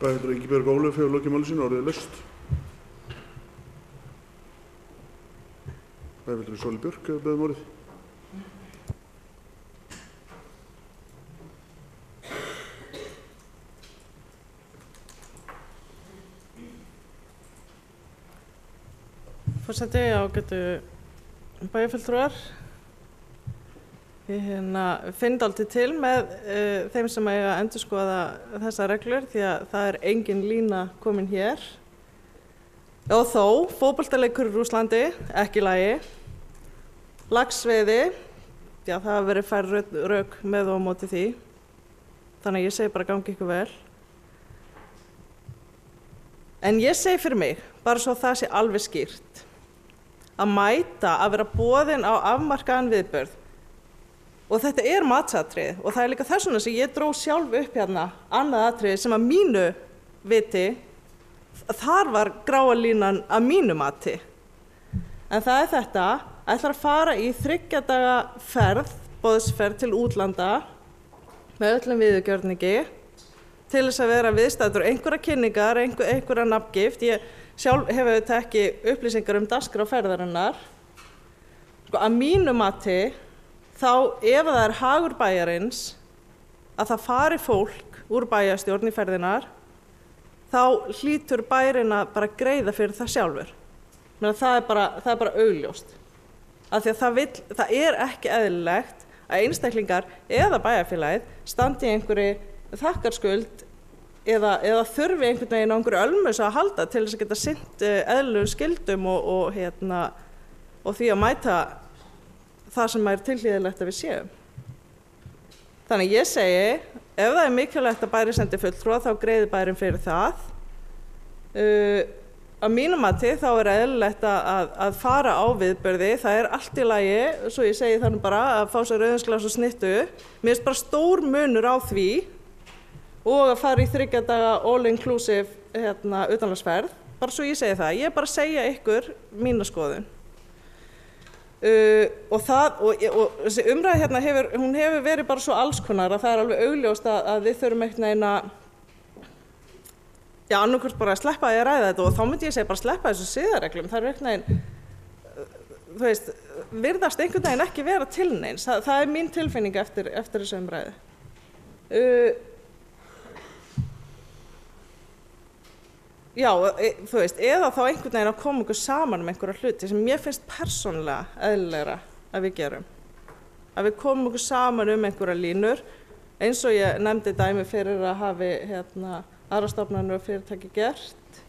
Bæjarfulltrúi Ingibjörg Ólöf hefur lokið máli sínu, orðið er laust. Bæjarfulltrúi Sóli Björk hefur beðið orðið. Forseti, ágætu bæjarfulltrúar. Ég finn dálítið til með þeim sem eiga að endurskoða þessar reglur því að það er engin lína komin hér. Og þó, fótboltaleikur í Rússlandi, ekki í lagi. Laxveiði, já það hafa verið færð rök með og á móti því. Þannig að ég segi bara gangi ykkur vel. En ég segi fyrir mig, bara svo það sé alveg skýrt, að mæta að vera boðin á afmarkaðan viðburð. Og þetta er matsatriði og það er líka þess vegna sem ég dró sjálf upp hérna annað atriði sem að mínu viti, þar var gráa línan að mínu mati. En það er þetta, ætlar að fara í 3 daga ferð, boðsferð til útlanda með öllum viðurgjörningi til þess að vera viðstæður einhverja kynningar, einhverja nafngift. Ég sjálf hefur þetta ekki upplýsingar dagskrá ferðarinnar. Sko, að mínu mati þá ef það er hagur bæjarins að það fari fólk úr bæjarstjórn í ferðinar, þá hlýtur bærinn að bara greiða fyrir það sjálfur. Það er bara augljóst. Af því að það er ekki eðlilegt að einstaklingar eða bæjarfélagið standi í einhverju þakkarskuld eða þurfi einhvern veginn á einhverju ölmusu að halda til þess að geta sinnt eðlilegum skyldum og því að mæta það sem er tilhlýðilegt að við séum. Þannig ég segi, ef það er mikilvægt að bærinn sendi fulltrúa, þá greiðir bærinn fyrir það. Að mínu mati þá er eðlilegt að fara á viðburði. Það er allt í lagi, svo ég segi þannig bara, að fá sér rauðinsglas og snittu. Mér finnst bara stór munur á því og að fara í 3 daga all-inclusive utanlandsferð. Bara svo ég segi það. Ég er bara að segja ykkur mína skoðun. Og þessi umræða hérna hefur verið bara svo allskonar að það er alveg augljóst að við þurfum einhvern veginn að annarkvort bara að sleppa að ræða þetta og þá myndi ég segja bara sleppa þessu siðareglum. Það er einhvern veginn, þú veist, virðast einhvern veginn ekki vera til neins. Það er mín tilfinning eftir þessu umræðu. Já, þú veist, eða þá einhvern veginn að koma okkur saman einhverja hluti sem mér finnst persónulega eðlilegra að við gerum. Að við komum okkur saman einhverja línur, eins og ég nefndi dæmi fyrir að hafi aðra stofnanir og fyrirtæki gert.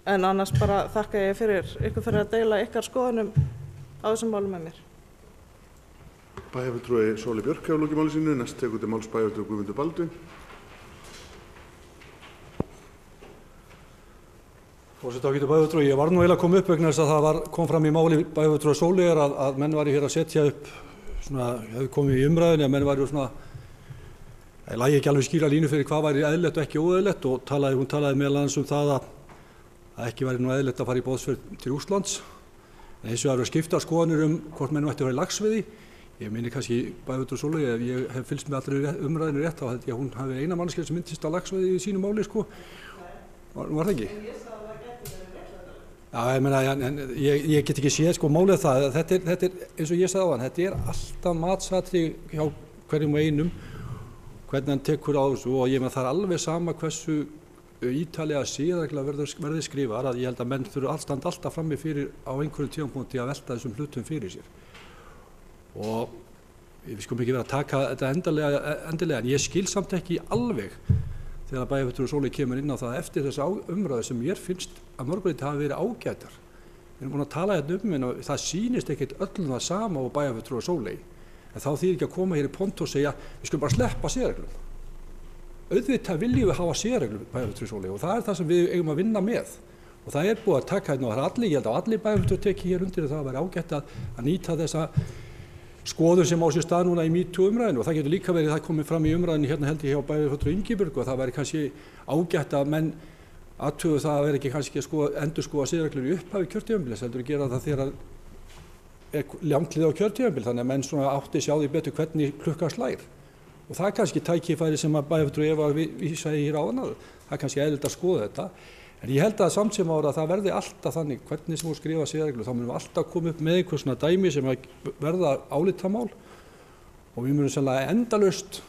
En annars bara þakka ég fyrir að deila ykkar skoðunum á þessum málum með mér. Bæjarfulltrúi Sóli Björk hefur lokið máli sínu, næst tekur til máls bæjarfulltrúi Guðmundur Baldvin. Forseti, ágætu bæjarfulltrúi, ég var nú eiginlega að koma upp vegna þess að það kom fram í máli bæjarfulltrúa Sóli að menn væri hér að setja upp hefur komið í umræðinni að menn væri lægi ekki alveg skýra línu fyrir hvað væri eðlilegt og ekki óeðlilegt og hún talaði meðal annars það að ekki væri nú eðlilegt að fara í boðsferð til Rússlands. En hins vegar eru skiptar skoðanir hvort menn ætti að vera í laxveiði. Ég minni kannski bæjarfulltrúa Sóli, ef ég hef fylgst með allri umræðinni rétt, þá held ég að hún hafi eina manneskja sem minntist á laxveiði í sínu máli, sko. Var það ekki? Já, ég get ekki séð, sko, málið það, þetta er, eins og ég sagði á hann, þetta er alltaf matsatri hjá hverjum og einum, hvernig hann tekur á þessu og ég með það er alveg sama hversu ítalega siðaregla verði skrifar að ég held að menn þurfa alltaf frammi fyrir á einhverjum tímapunkti að velta þessum hlutum fyrir sér. Og við skulum ekki vera að taka þetta endilega, en ég skil samt ekki alveg þegar bæjarfulltrúi Sóli kemur inn á það eftir þessa umræðu sem mér finnst að mörguleyti hafi verið ágætar. Við erum búin að tala hérna en það sýnist ekkert öllum það sama og bæjarfulltrúi Sóli. En þá þýðir ekki að koma hér í pontu og segja við skulum bara sleppa siðareglum. Auðvitað viljum við hafa siðareglum bæjarfulltrúi Sóli og það er það sem við eigum að vinna með. Og það er búið að taka hérna og það er allir, ég held að allir bæjarfulltrúar teki hér undir það að vera ágætt að nýta þessa skoðun sem á sér stað núna í MeToo umræðinu og það getur líka verið það komið fram í umræðinu hérna held ég hjá bæjarfulltrúa Ingibjörgu og það væri kannski ágætt að menn athuga það að vera ekki kannski að endurskoða siðareglur í upphafi kjörtímabils heldur að gera það þegar er langt liðið á kjörtímabil þannig að menn svona átti sjá því betur hvernig klukkan slær og það er kannski tækifæri sem að bæjarfulltrúi Eva vísaði hér áðan það er kannski eðlilegt að skoða þetta En ég held að samt sem ára að það verði alltaf þannig, hvernig sem þú skrifa siðareglur, þá munum við alltaf koma upp með einhver svona dæmi sem að verða álitamál og við munum sannlega endalaust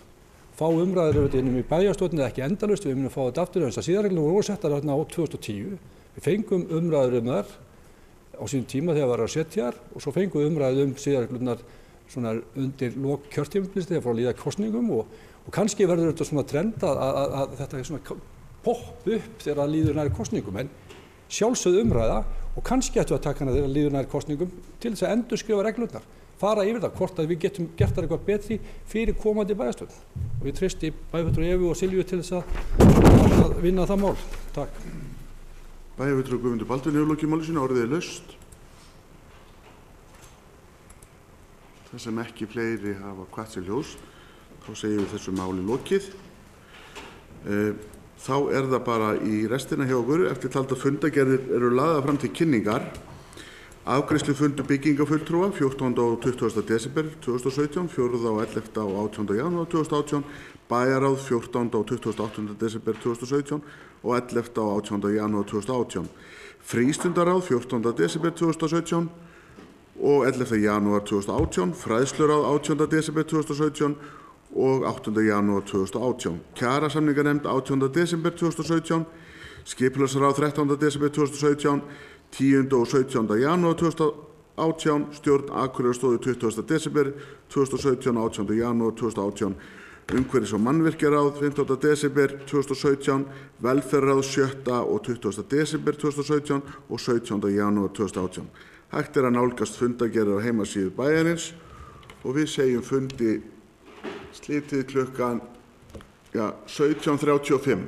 fá umræður innum í bæjarstjórninni, ekki endalaust, við munum fá þetta aftur, þess að siðareglur voru settar þarna á 2010. Við fengum umræður þar á sínum tíma þegar var að setja þar og svo fengum við umræður siðareglurnar svona undir lok kjörtímabils þegar fór að líða kosningum og kannski verður þetta svona trend að þetta svona popp upp þegar það líður nær kosningum, en sjálfsögð umræða og kannski ættu að taka hana þegar það líður nær kosningum til þess að endurskrifa reglurnar, fara yfir það hvort að við getum gert það eitthvað betri fyrir komandi bæjarstjórn. Og við treysti bæjarfulltrúa Evu og Silju til þess að vinna það mál. Takk. Bæjarfulltrúi Guðmundur Baldvin hefur lokið máli sínu, orðið er laust. Það sem ekki fleiri hafa hvatt sér ljós, þá segjum við þessu máli lokið. Þá er það bara í restina hjá okkur. Eftirtalda fundagerðir eru lagðar fram til kynningar. Afgreiðslufundur byggingafulltrúa 14. og 20. desember 2017, 4. og 11. og 18. janúar 2018, bæjaráð 14. og 28. desember 2017 og 11. og 18. janúar 2018, frístundaráð 14. desember 2017 og 11. janúar 2018, fræðsluráð 18. desember 2017 og 8. janúar 2018, kjarasamninganefnd 18. desember 2017, skipulagsráð 13. desember 2017, 10. og 17. janúar 2018, stjórn Akureyrarstofu 20. desember 2017 og 18. janúar 2018, umhverfis- og mannvirkjaráð 15. desember 2017, velferðarráð 7. og 20. desember 2017 og 17. janúar 2018. Hægt er að nálgast fundagerðir á heimasíðu bæjarins og við segjum fundi slitið klukkan 17:35.